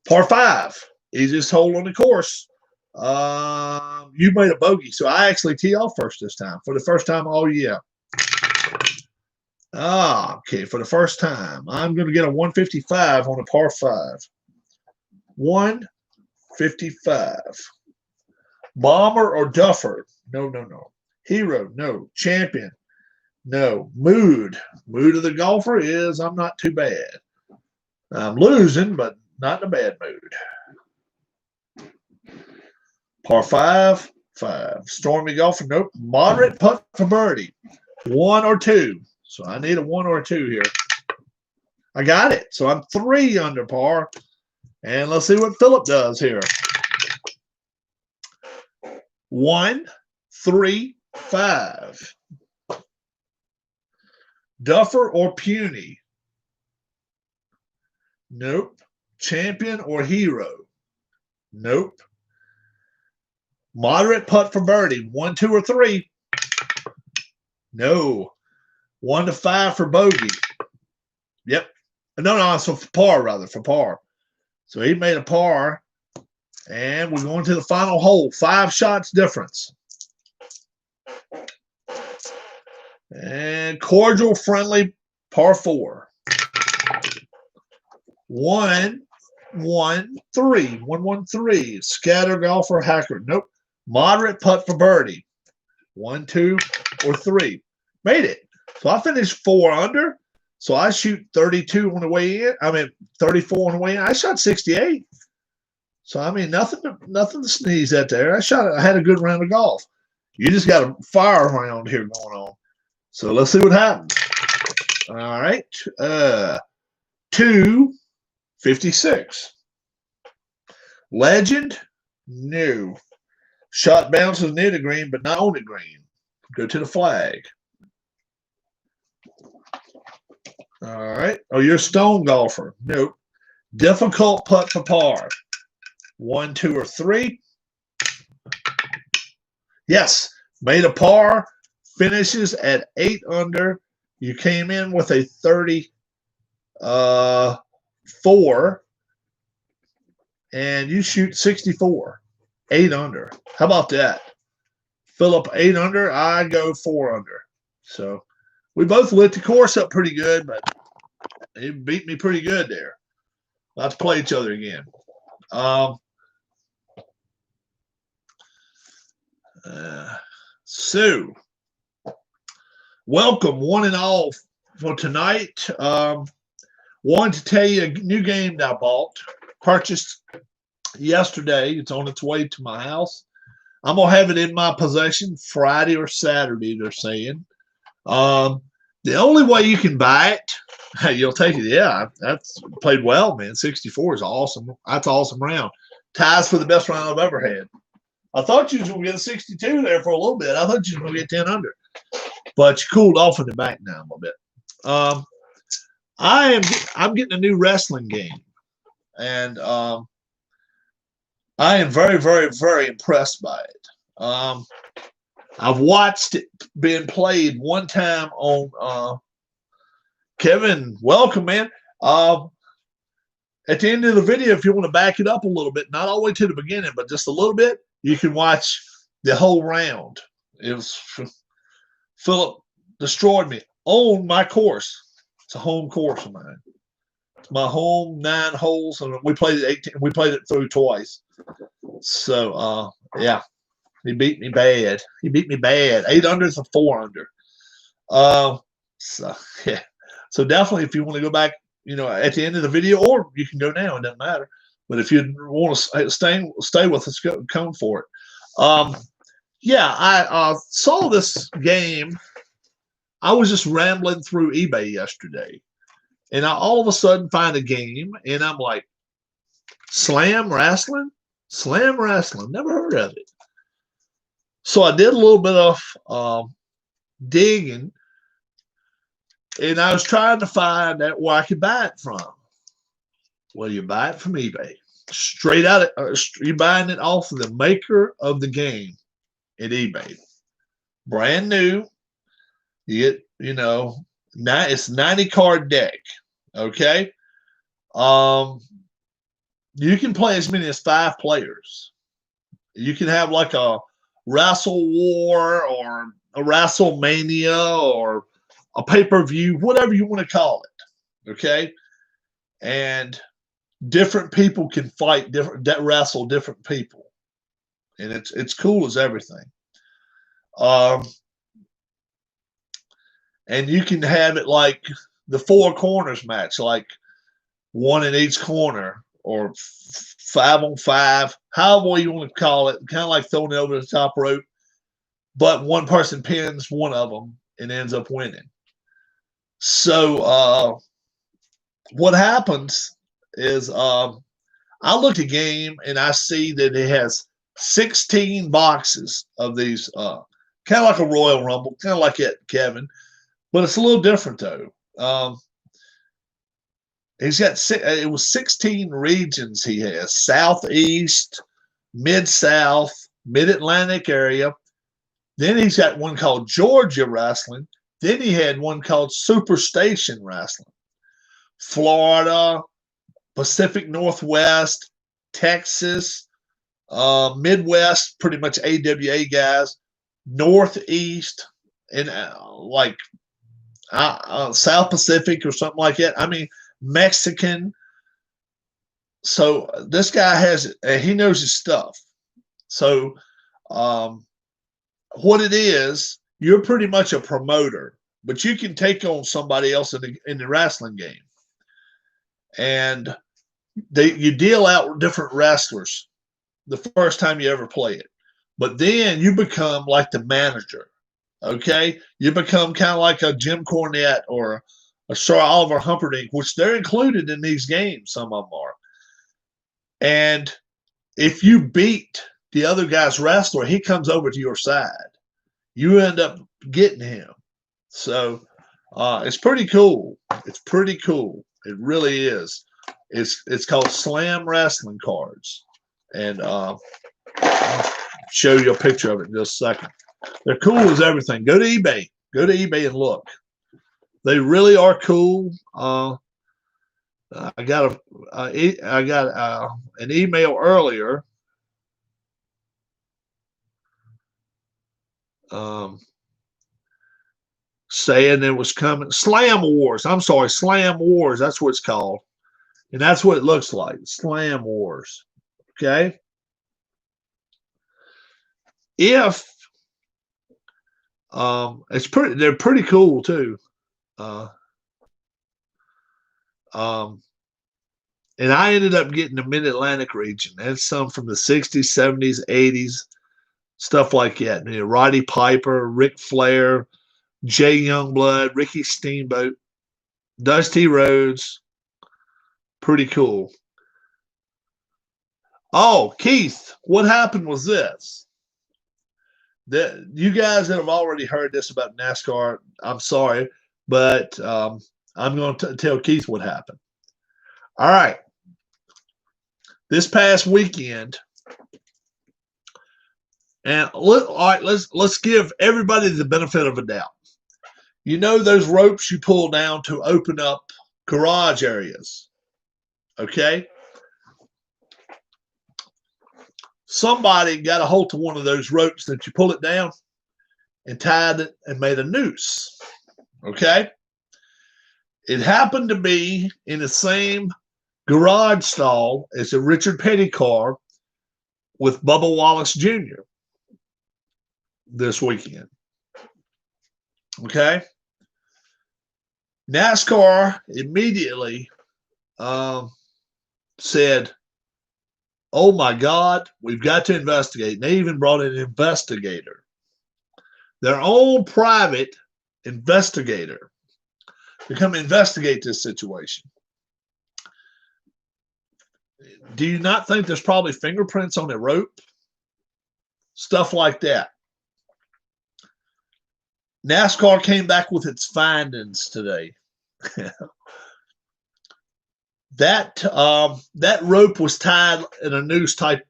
Par 5, easiest hole on the course. You made a bogey, so I actually tee off first this time. For the first time all year. Okay, for the first time, I'm going to get a 155 on a par 5. 155. Bomber or duffer? No, no, no. Hero, no. Champion, no. Mood. Mood of the golfer is I'm not too bad. I'm losing, but not in a bad mood. Par 5, 5. Stormy golfer, nope. Moderate putt for birdie. 1 or 2. So I need a 1 or a 2 here. I got it. So I'm 3 under par. And let's see what Philip does here. 1, 3, 5. Duffer or puny? Nope. Champion or hero? Nope. Moderate putt for birdie. 1, 2, or 3? No. 1 to 5 for bogey. Yep. No, so for par, rather, for par. So he made a par, and we're going to the final hole. 5 shots difference. And cordial, friendly, par 4. 1, 1, 3. 1, 1, 3. Scatter golfer hacker. Nope. Moderate putt for birdie. 1, 2, or 3. Made it. So I finished 4 under. So I shoot 32 on the way in. I mean, 34 on the way in. I shot 68. So I mean, nothing to sneeze at there. I had a good round of golf. You just got a fire round here going on. So let's see what happens. All right. 256. Legend? No. Shot bounces near the green, but not on the green. Go to the flag. All right. Oh, you're a stone golfer. Nope. Difficult putt for par. 1, 2, or 3. Yes. Made a par. Finishes at 8 under. You came in with a 34. And you shoot 64. 8 under. How about that? Philip 8 under. I go 4 under. So we both lit the course up pretty good, but he beat me pretty good there. Let's play each other again. So, welcome one and all for tonight. Wanted to tell you a new game that I purchased yesterday. It's on its way to my house. I'm going to have it in my possession Friday or Saturday, they're saying. The only way you can buy it, you'll take it. Yeah, that's played well, man. 64 is awesome. That's an awesome round. Ties for the best round I've ever had. I thought you was going to get a 62 there for a little bit. I thought you was going to get 10 under. But you cooled off in the back now a little bit. I'm getting a new wrestling game. And I am very, very, very impressed by it. I've watched it being played one time on Kevin, welcome, man. At the end of the video, if you want to back it up a little bit, not all the way to the beginning, but just a little bit, you can watch the whole round. It was Philip destroyed me on my course. It's a home course of mine. It's my home 9 holes, and we played it 18. We played it through twice. So yeah, he beat me bad. 8 under is a 4 under. So yeah. So definitely, if you want to go back, at the end of the video, or you can go now, it doesn't matter. But if you want to stay with us, come for it. Yeah, I saw this game. I was just rambling through eBay yesterday, and I all of a sudden find a game, and I'm like, Slam Wrestling? Never heard of it. So I did a little bit of digging, and I was trying to find out where I could buy it from. Well, you buy it from eBay. Straight out, you're buying it off of the maker of the game at eBay. Brand new. You get, it's 90 card deck. Okay. You can play as many as 5 players. You can have like a Wrestle War or a WrestleMania or a pay-per-view, whatever you want to call it. Okay. And different people can fight wrestle different people. And it's cool as everything. Um, and you can have it like the four corners match, like one in each corner, or 5-on-5, however you want to call it, kind of like throwing it over the top rope, but one person pins one of them and ends up winning. So what happens is I look at the game and I see that it has 16 boxes of these, kind of like a Royal Rumble, kind of like it, Kevin, but it's a little different though. He's got it was 16 regions he has: Southeast, Mid South, Mid Atlantic area. Then he's got one called Georgia Wrestling. Then he had one called Superstation Wrestling. Florida, Pacific Northwest, Texas, Midwest, pretty much AWA guys, Northeast, and South Pacific or something like that. I mean, Mexican. So this guy he knows his stuff. So what it is, you're pretty much a promoter, but you can take on somebody else in the wrestling game. And you deal out different wrestlers the first time you ever play it. But then you become like the manager, okay? You become kind of like a Jim Cornette or a Sir Oliver Humperdinck, which they're included in these games, some of them are. And if you beat the other guy's wrestler, he comes over to your side. You end up getting him. So it's pretty cool. It's pretty cool. It really is. It's called Slam Wrestling Cards. And I'll show you a picture of it in just a second. They're cool as everything. Go to eBay. Go to eBay and look. They really are cool. I got an email earlier. Saying it was coming. Slam Wars. I'm sorry, Slam Wars. That's what it's called. And that's what it looks like. Slam Wars. Okay. If they're pretty cool too. And I ended up getting the Mid-Atlantic region. That's some from the 60s, 70s, 80s, stuff like that. You know, Roddy Piper, Ric Flair, Jay Youngblood, Ricky Steamboat, Dusty Rhodes. Pretty cool. Oh, Keith, what happened was this. You guys that have already heard this about NASCAR, I'm sorry, but I'm going to tell Keith what happened. All right. This past weekend, and let's give everybody the benefit of a doubt. You know those ropes you pull down to open up garage areas, okay? Somebody got a hold of one of those ropes that you pull it down and tied it and made a noose, okay? It happened to be in the same garage stall as a Richard Petty car with Bubba Wallace Jr. this weekend. Okay? NASCAR immediately said, oh my God, we've got to investigate. And they even brought in an investigator, their own private investigator, to come investigate this situation. Do you not think there's probably fingerprints on the rope? Stuff like that. NASCAR came back with its findings today. That rope was tied in a noose type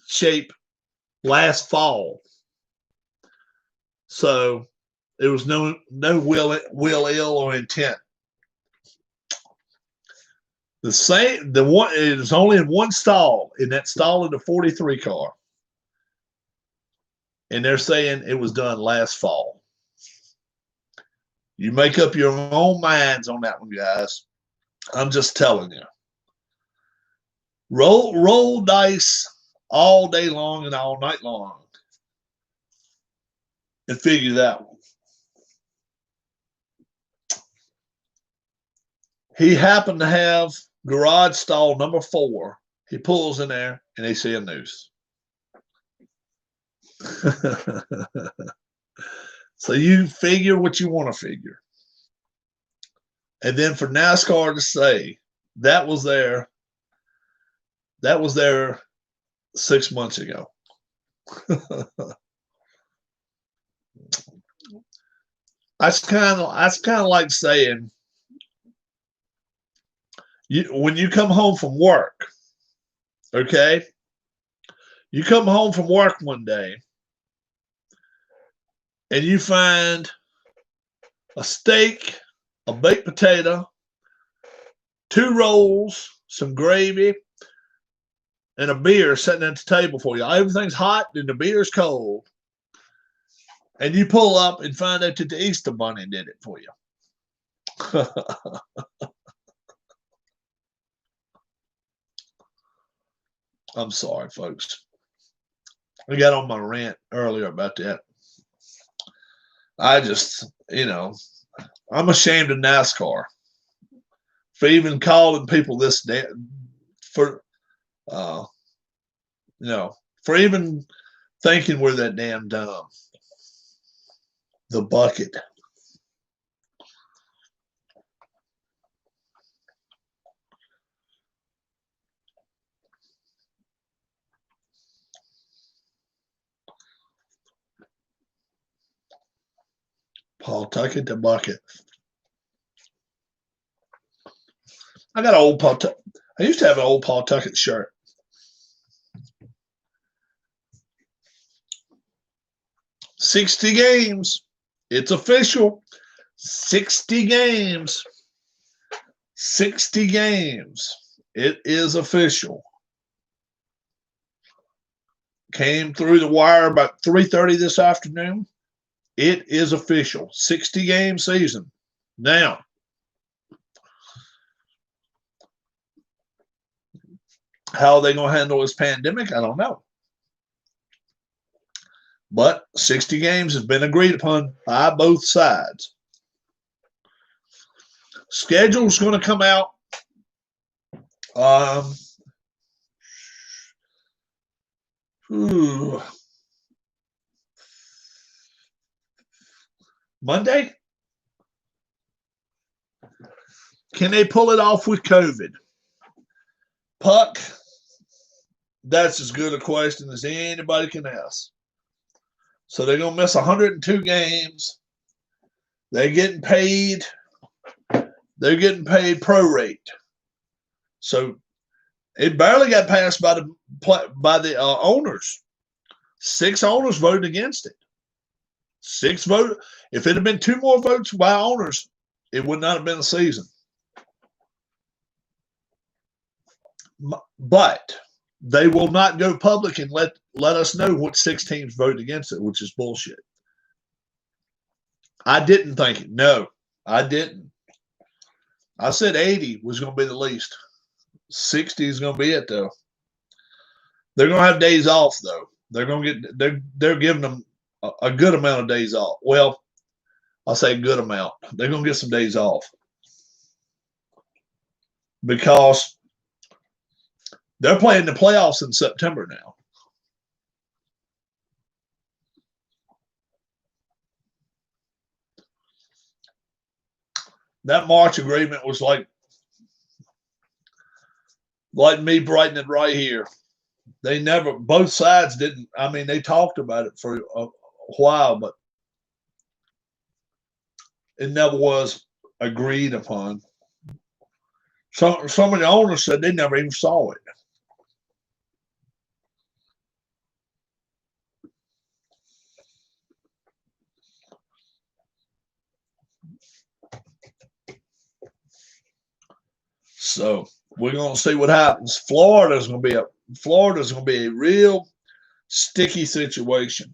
shape last fall. So there was no will ill or intent. It was only in one stall, in that stall of the 43 car. And they're saying it was done last fall. You make up your own minds on that one, guys. I'm just telling you. Roll dice all day long and all night long. and figure that one. He happened to have garage stall number 4. He pulls in there and they see a noose. So you figure what you want to figure. And then for NASCAR to say that was there 6 months ago. That's kind of like saying when you come home from work, okay? You come home from work one day and you find a steak, a baked potato, 2 rolls, some gravy, and a beer sitting at the table for you. Everything's hot and the beer's cold. And you pull up and find out that the Easter Bunny did it for you. I'm sorry, folks. I got on my rant earlier about that. I just, I'm ashamed of NASCAR for even calling people this for even thinking we're that damn dumb. The bucket. Paul Tuckett, the bucket. I got an old Paul Tuckett. I used to have an old Paul Tuckett shirt. $60 games. It's official. 60 games. 60 games. It is official. Came through the wire about 3:30 this afternoon. It is official. 60-game season. Now, how are they going to handle this pandemic? I don't know. But 60 games has been agreed upon by both sides. Schedule's going to come out Monday? Can they pull it off with COVID? Puck, that's as good a question as anybody can ask. So they're going to miss 102 games. They're getting paid prorate. So it barely got passed by the owners. 6 owners voted against it. 6 voted. If it had been 2 more votes by owners, it would not have been a season. But they will not go public and let us know what 6 teams voted against it, which is bullshit. I didn't think it. No, I didn't. I said 80 was going to be the least. 60 is going to be it, though. They're going to have days off, though. They're giving them a good amount of days off. Well, I'll say a good amount. They're going to get some days off because they're playing the playoffs in September now. That March agreement was like me writing it right here. Both sides didn't. I mean, they talked about it for a while, but it never was agreed upon. Some of the owners said they never even saw it. So we're going to see what happens. Florida's going to be a real sticky situation.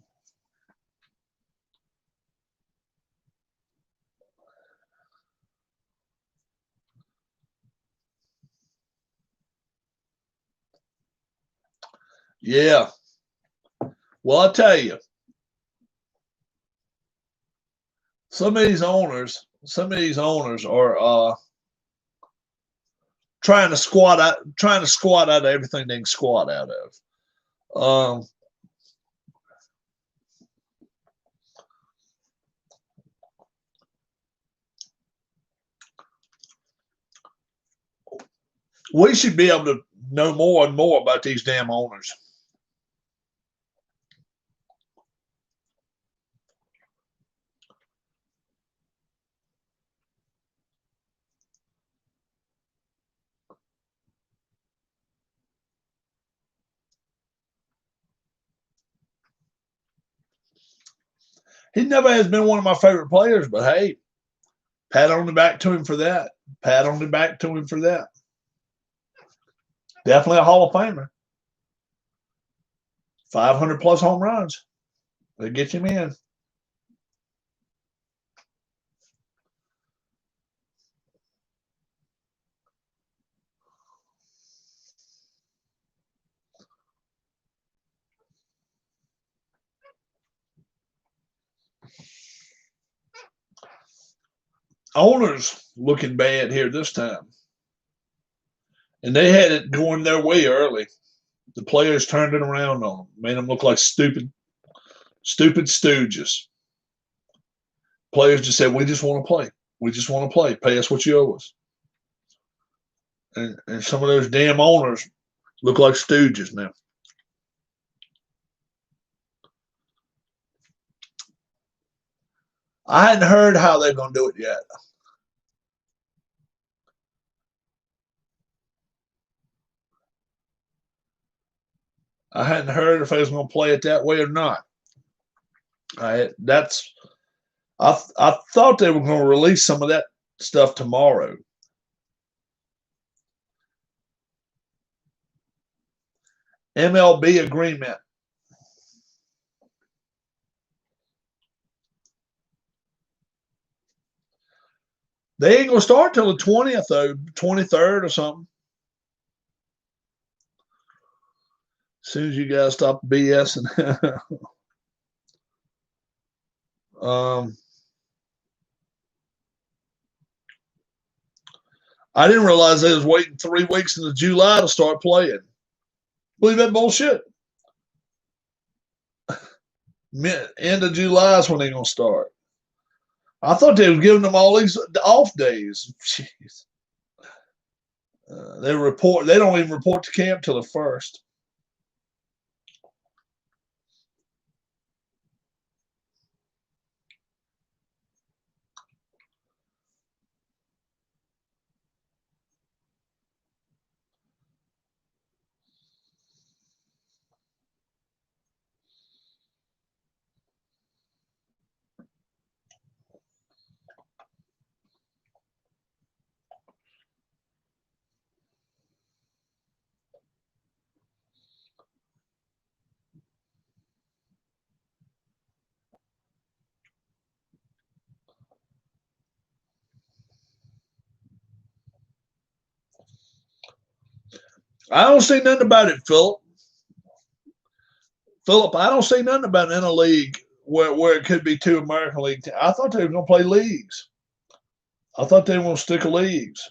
Yeah. Well, I'll tell you, some of these owners are trying to squat out everything they can squat out of. We should be able to know more and more about these damn owners. He never has been one of my favorite players, but hey, pat on the back to him for that. Pat on the back to him for that. Definitely a Hall of Famer. 500 plus home runs. They get him in. Owners looking bad here this time. And they had it going their way early. The players turned it around on them, made them look like stupid stooges. Players just said, we just want to play. We just want to play. Pay us what you owe us. And some of those damn owners look like stooges now. I hadn't heard how they're going to do it yet. I hadn't heard if they was going to play it that way or not. I thought they were going to release some of that stuff tomorrow. MLB agreement. They ain't going to start till the 20th, though, 23rd or something. As soon as you guys stop BSing. I didn't realize they was waiting 3 weeks into July to start playing. Believe that bullshit? End of July is when they're going to start. I thought they were giving them all these off days. Jeez. They don't even report to camp till the 1st. I don't see nothing about it, Philip. Philip, I don't see nothing about in a league where it could be 2 American League teams. I thought they were going to play leagues. I thought they were going to stick to leagues.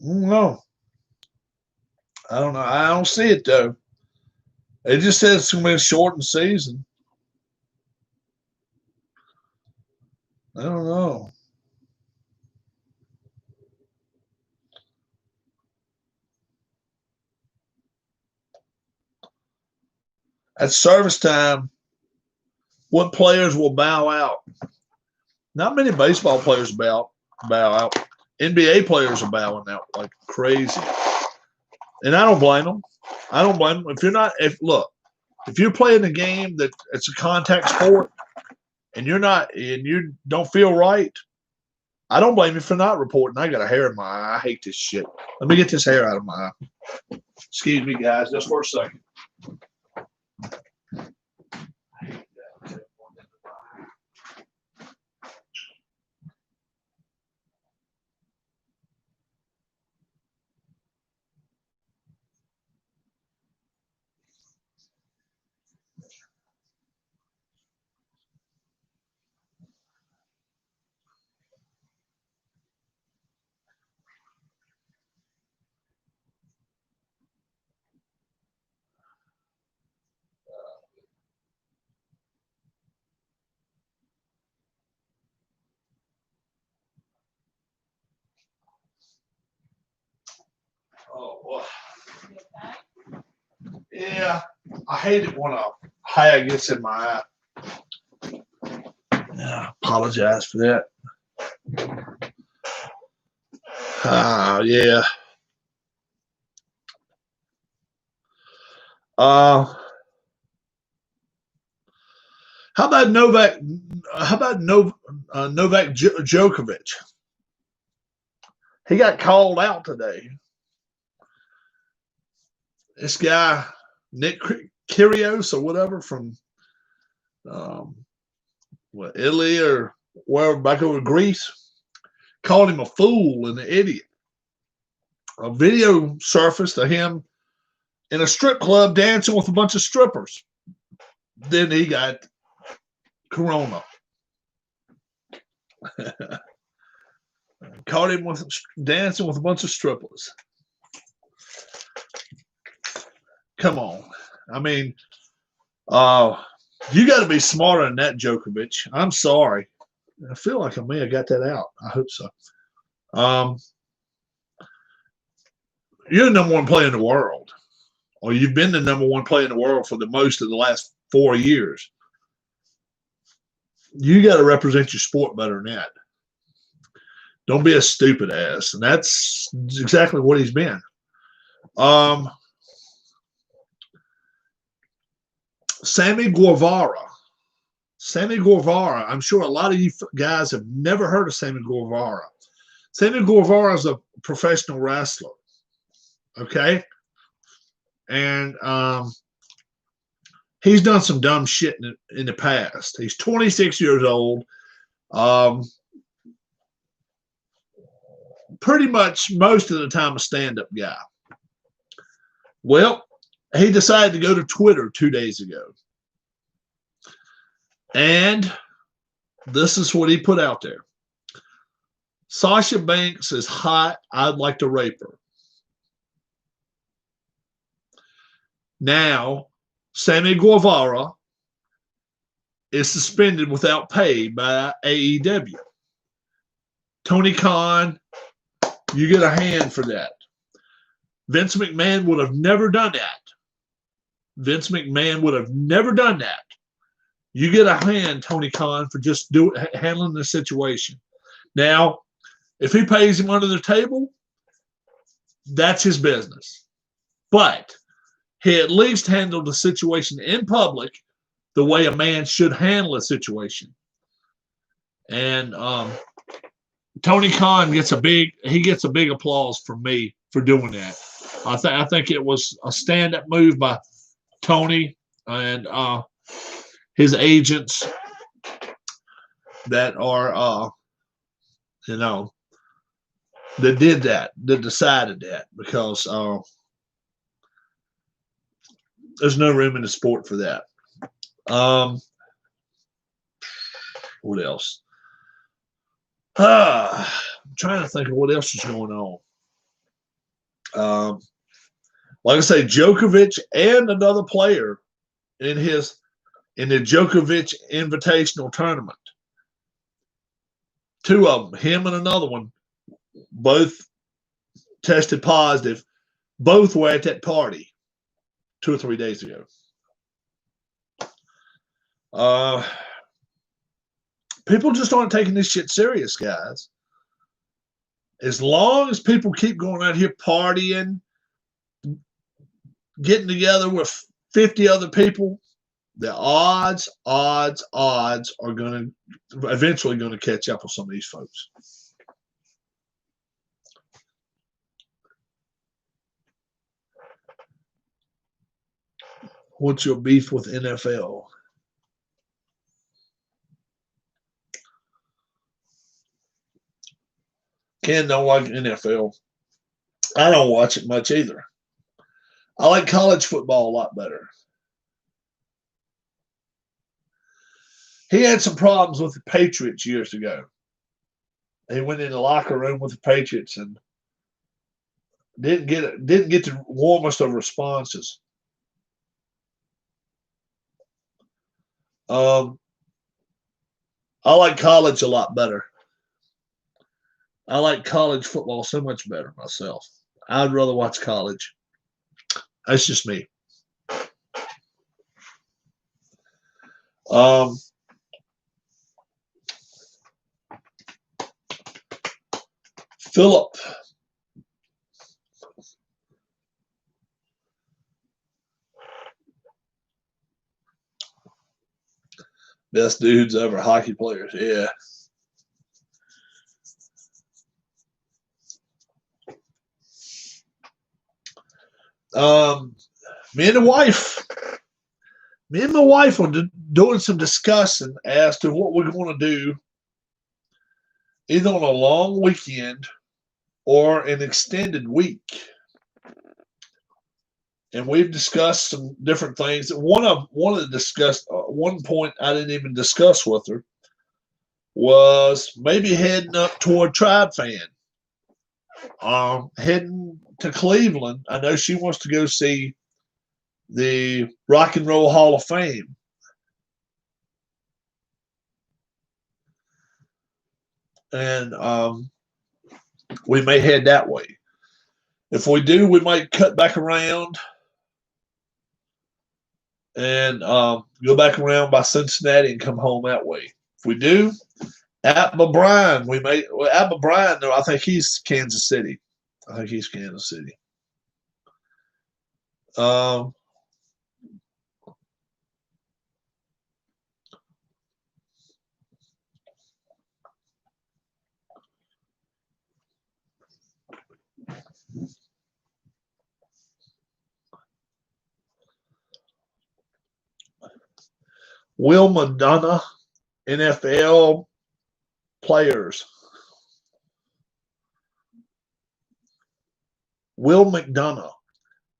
No. I don't know. I don't see it, though. It just says it's going to be a shortened season. I don't know. At service time, what players will bow out? Not many baseball players bow out. NBA players are bowing out like crazy. And I don't blame them. I don't blame them. If you're playing a game that it's a contact sport and you don't feel right, I don't blame you for not reporting. I got a hair in my eye. I hate this shit. Let me get this hair out of my eye. Excuse me, guys, just for a second. Oh, boy. Yeah, I hate it when a hag gets in my eye. Yeah, apologize for that. Yeah. How about Novak? How about Novak Djokovic? He got called out today. This guy, Nick Kyrgios or whatever from Italy or wherever back over Greece, called him a fool and an idiot. A video surfaced of him in a strip club dancing with a bunch of strippers. Then he got corona. Caught him with dancing with a bunch of strippers. Come on. I mean, you got to be smarter than that, Djokovic. I'm sorry. I feel like I may have got that out. I hope so. You're the number one player in the world, or you've been the number one player in the world for the most of the last 4 years. You got to represent your sport better than that. Don't be a stupid ass. And that's exactly what he's been. Sammy Guevara. Sammy Guevara. I'm sure a lot of you guys have never heard of Sammy Guevara. Sammy Guevara is a professional wrestler. Okay? And he's done some dumb shit in the past. He's 26 years old. Pretty much most of the time a stand-up guy. Well, he decided to go to Twitter 2 days ago. And this is what he put out there. Sasha Banks is hot. I'd like to rape her. Now, Sammy Guevara is suspended without pay by AEW. Tony Khan, you get a hand for that. Vince McMahon would have never done that. Vince McMahon would have never done that. You get a hand, Tony Khan, for just handling the situation. Now, if he pays him under the table, that's his business. But he at least handled the situation in public the way a man should handle a situation. And Tony Khan gets a big applause from me for doing that. I think it was a stand-up move by Tony and his agents that are that did that, that decided that, because there's no room in the sport for that. What else? I'm trying to think of what else is going on. Like I say, Djokovic and another player in the Djokovic Invitational Tournament. Two of them, him and another one, both tested positive. Both were at that party 2 or 3 days ago. People just aren't taking this shit serious, guys. As long as people keep going out here partying, getting together with 50 other people, the odds are eventually going to catch up with some of these folks. What's your beef with NFL? Ken don't like NFL. I don't watch it much either. I like college football a lot better. He had some problems with the Patriots years ago. He went in the locker room with the Patriots and didn't get the warmest of responses. I like college a lot better. I like college football so much better myself. I'd rather watch college. That's just me. Philip. Best dudes ever, hockey players. Yeah. Me and my wife were doing some discussing as to what we're going to do, either on a long weekend or an extended week. And we've discussed some different things. One of the discussed one point I didn't even discuss with her was maybe heading up toward Tribe Fan, heading to Cleveland. I know she wants to go see the Rock and Roll Hall of Fame. And we may head that way. If we do, we might cut back around and go back around by Cincinnati and come home that way. If we do, Atma Bryan, Atma Bryan, I think he's Kansas City. Will Madonna, NFL players. Will McDonough,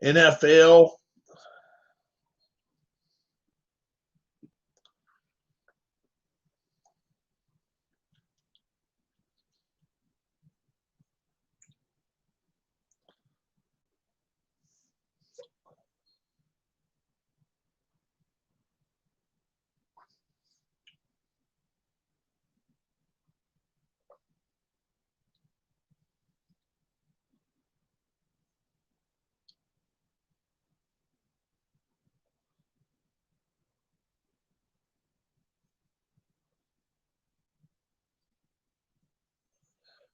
NFL.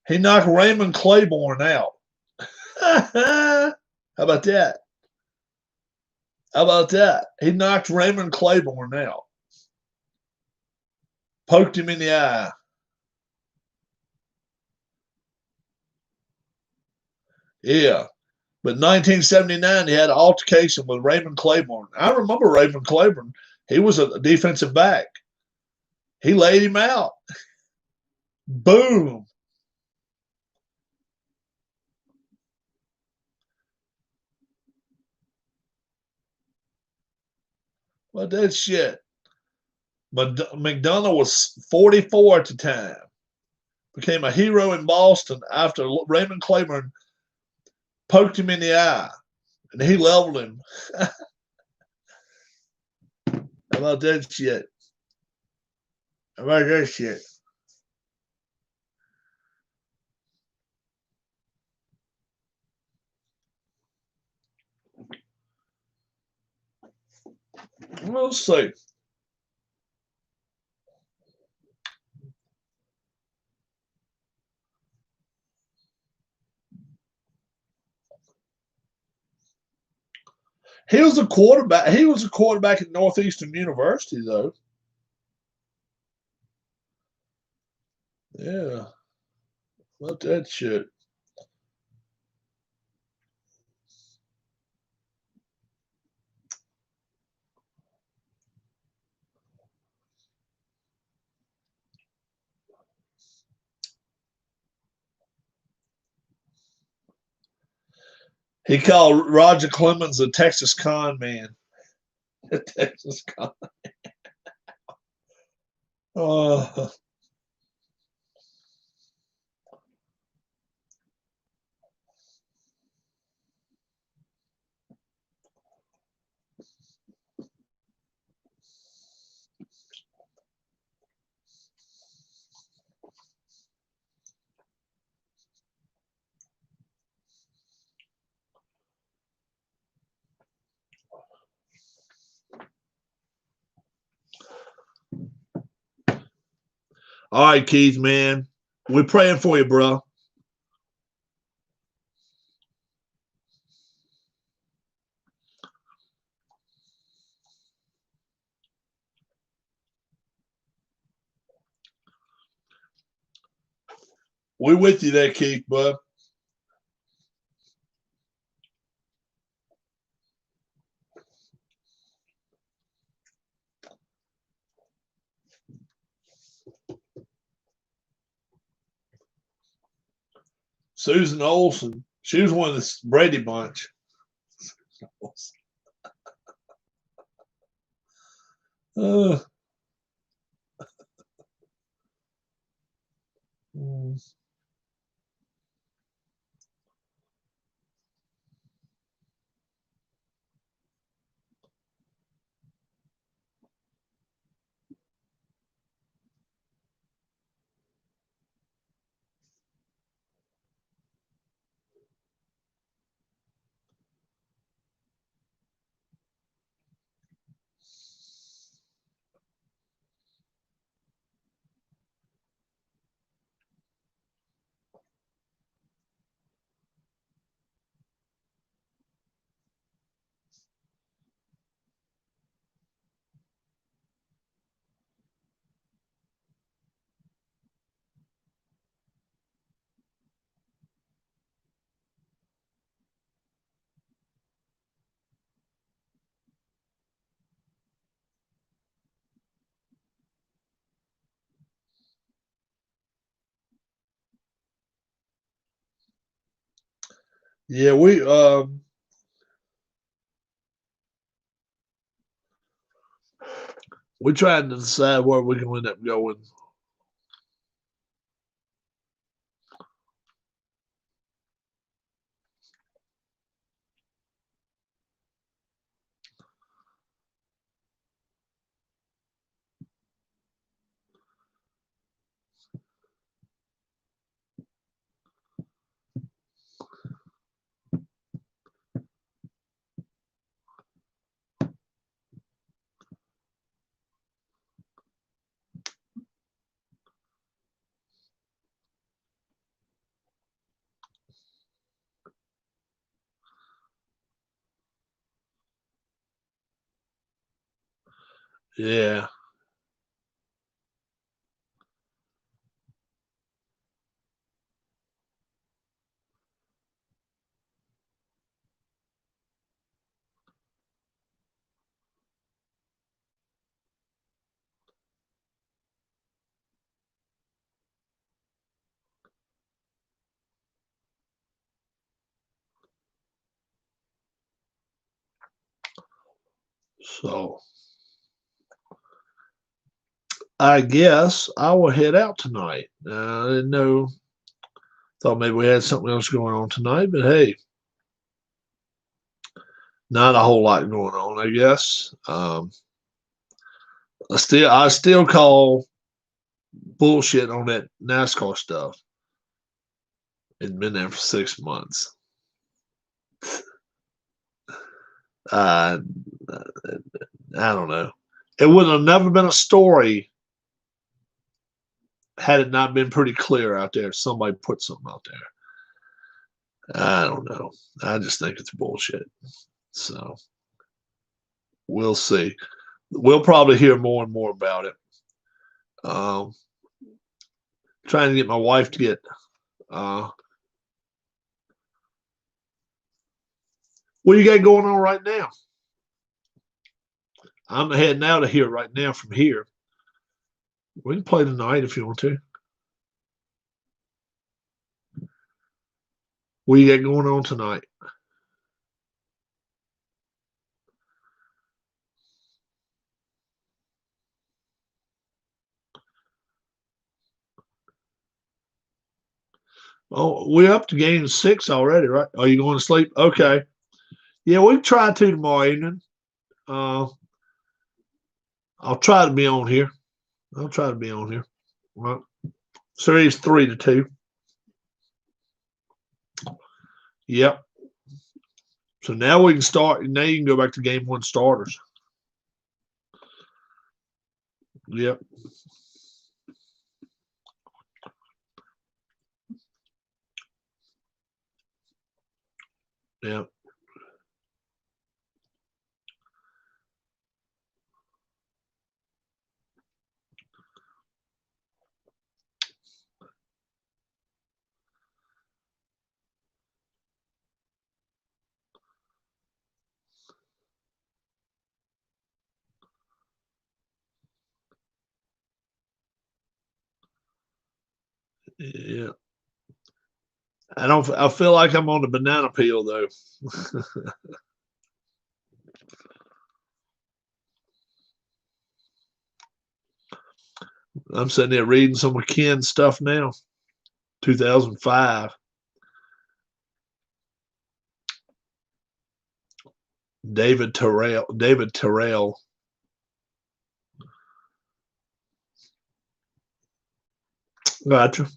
He knocked Raymond Claiborne out. How about that? He knocked Raymond Claiborne out. Poked him in the eye. Yeah. But 1979, he had an altercation with Raymond Claiborne. I remember Raymond Claiborne. He was a defensive back. He laid him out. Boom. Well, that shit. But McDonough was 44 at the time. Became a hero in Boston after Raymond Claiborne poked him in the eye. And he leveled him. How about that shit? We'll see. He was a quarterback. He was a quarterback at Northeastern University, though. Yeah. About that shit. He called Roger Clemens a Texas con man. A Texas con. All right, Keith, man. We're praying for you, bro. We're with you there, Keith, bud. Susan Olson. She was one of the Brady bunch. Uh, yeah, we're trying to decide where we can end up going. Yeah. So I guess I will head out tonight. I didn't know. Thought maybe we had something else going on tonight, but hey, not a whole lot going on, I guess. I still call bullshit on that NASCAR stuff. It's been there for 6 months. Uh, I don't know. It would have never been a story had it not been pretty clear out there. If somebody put something out there. I don't know. I just think it's bullshit. So we'll see. We'll probably hear more and more about it. Um, trying to get my wife to get. Uh, what do you got going on right now? I'm heading out of here right now from here. We can play tonight if you want to. What you got going on tonight? Oh, we're up to game 6 already, right? Are you going to sleep? Okay. Yeah, we can try to tomorrow evening. Uh, I'll try to be on here. I'll try to be on here. Right. Series 3-2. Yep. So now we can start. Now you can go back to game 1 starters. Yep. Yeah. Yeah. I feel like I'm on the banana peel though. I'm sitting there reading some of Ken's stuff now. 2005. David Terrell. David Terrell. Gotcha.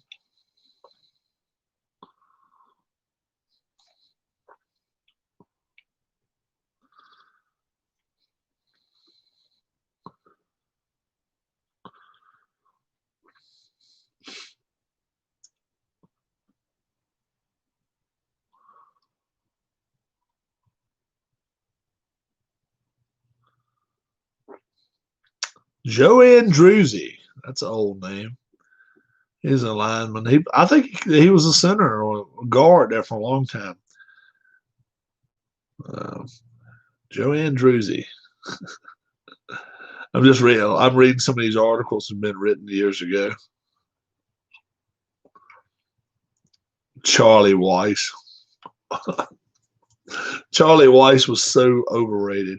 Joe Andruzzi. That's an old name. He's a lineman. I think he was a center or a guard there for a long time. Uh, Joe Andruzzi. I'm reading some of these articles that have been written years ago. Charlie Weiss. Charlie Weiss was so overrated.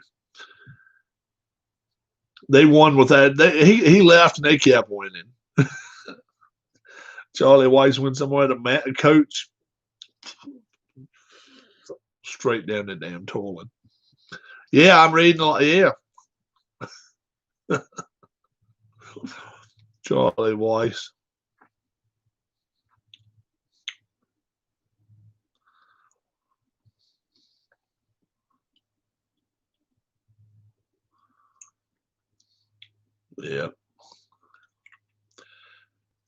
They won with that. He left and they kept winning. Charlie Weiss went somewhere to coach straight down the damn toilet. Yeah, I'm reading. Yeah, Charlie Weiss. Yeah.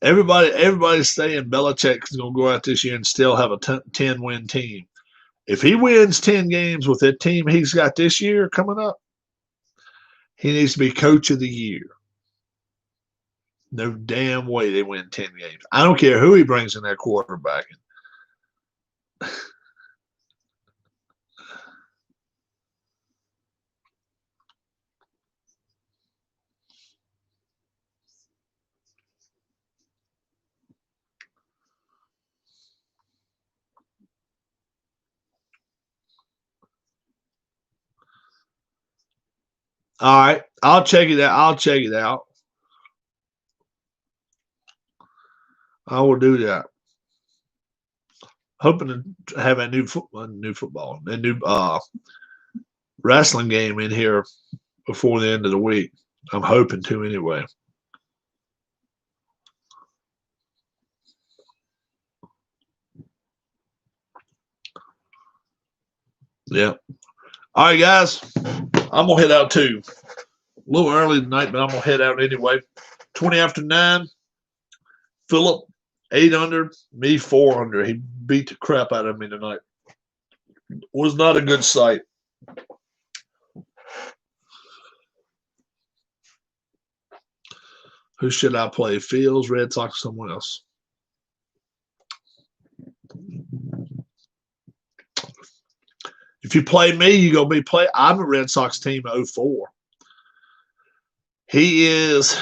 Everybody's saying Belichick is going to go out this year and still have a 10-win team. If he wins 10 games with that team he's got this year coming up, he needs to be coach of the year. No damn way they win 10 games. I don't care who he brings in that quarterback. All right, I'll check it out. I will do that. Hoping to have a new wrestling game in here before the end of the week. I'm hoping to anyway. Yeah. All right, guys. I'm gonna head out too. A little early tonight, but I'm gonna head out anyway. 20 after 9. Philip 800, me 400. He beat the crap out of me tonight. Was not a good sight. Who should I play? Fields, Red Sox, someone else. If you play me, you're gonna be play. I'm a Red Sox team 04. He is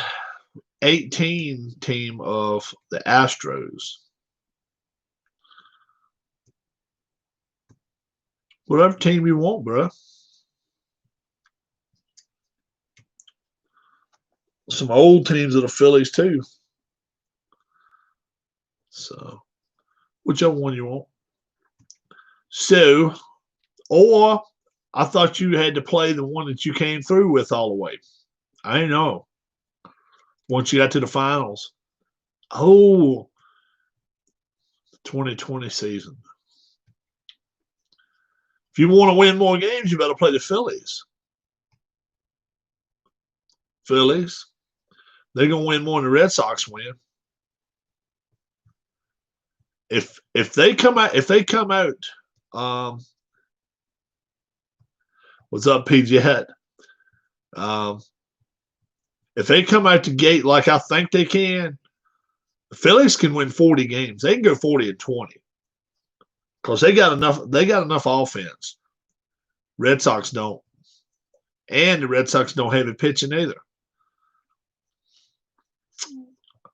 18 team of the Astros. Whatever team you want, bro. Some old teams of the Phillies too. So, whichever one you want. So, or I thought you had to play the one that you came through with all the way. I know. Once you got to the finals. Oh, 2020 season. If you want to win more games, you better play the Phillies. Phillies. They're gonna win more than the Red Sox win. If they come out What's up, PJ Head? If they come out the gate like I think they can, the Phillies can win 40 games. They can go 40-20 because they got enough. They got enough offense. Red Sox don't, and the Red Sox don't have it pitching either.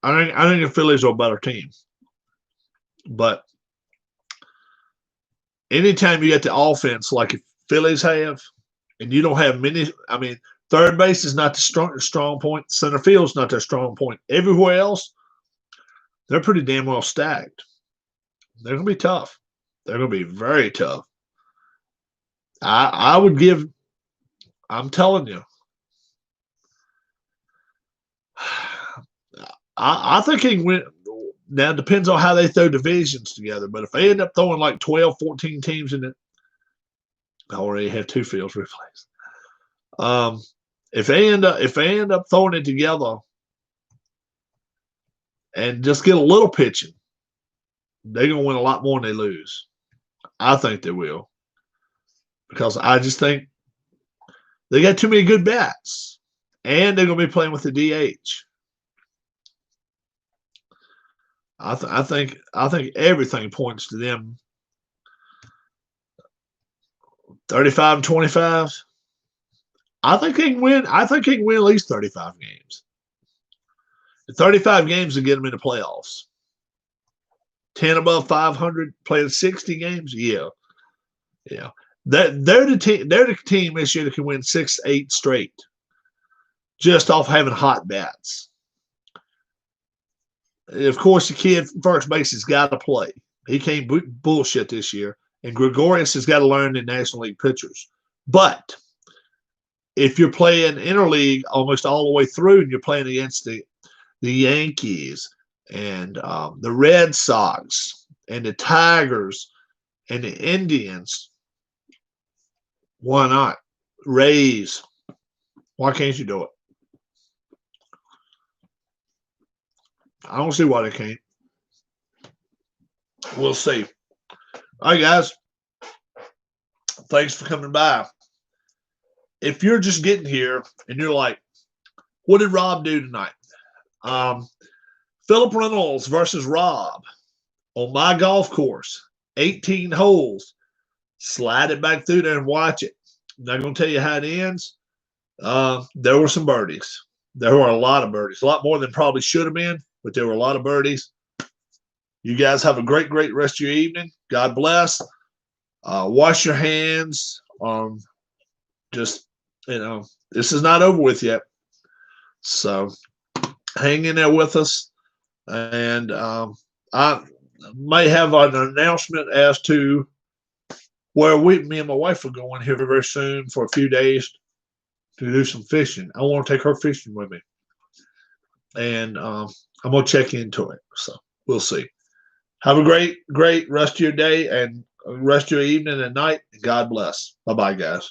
I think the Phillies are a better team, but anytime you get the offense like the Phillies have, and you don't have many. I mean, third base is not the strong point. Center field is not their strong point. Everywhere else, they're pretty damn well stacked. They're going to be tough. They're going to be very tough. I would give. I'm telling you. I think he can win. Now, it depends on how they throw divisions together. But if they end up throwing like 12, 14 teams in it, I already have 2 fields replaced. If they end up throwing it together and just get a little pitching, they're going to win a lot more than they lose. I think they will. Because I just think they got too many good bats. And they're going to be playing with the DH. I think everything points to them 35-25. I think they can win. I think they can win at least 35 games. 35 games to get them into playoffs. 10 above 500, playing 60 games. Yeah. They're the team. They're the team this year that can win 6, 8 straight, just off having hot bats. Of course, the kid from first base has got to play. He can't bullshit this year. And Gregorius has got to learn the National League pitchers. But if you're playing interleague almost all the way through and you're playing against the Yankees and the Red Sox and the Tigers and the Indians, why not? Rays. Why can't you do it? I don't see why they can't. We'll see. All right, guys. Thanks for coming by. If you're just getting here and you're like, what did Rob do tonight? Philip Reynolds versus Rob on my golf course, 18 holes. Slide it back through there and watch it. I'm not going to tell you how it ends. There were some birdies. There were a lot of birdies, a lot more than probably should have been, but there were a lot of birdies. You guys have a great, great rest of your evening. God bless. Wash your hands. This is not over with yet. So hang in there with us. And I may have an announcement as to where me and my wife are going here very soon for a few days to do some fishing. I want to take her fishing with me. And I'm going to check into it. So we'll see. Have a great, great rest of your day and rest of your evening and night. God bless. Bye-bye, guys.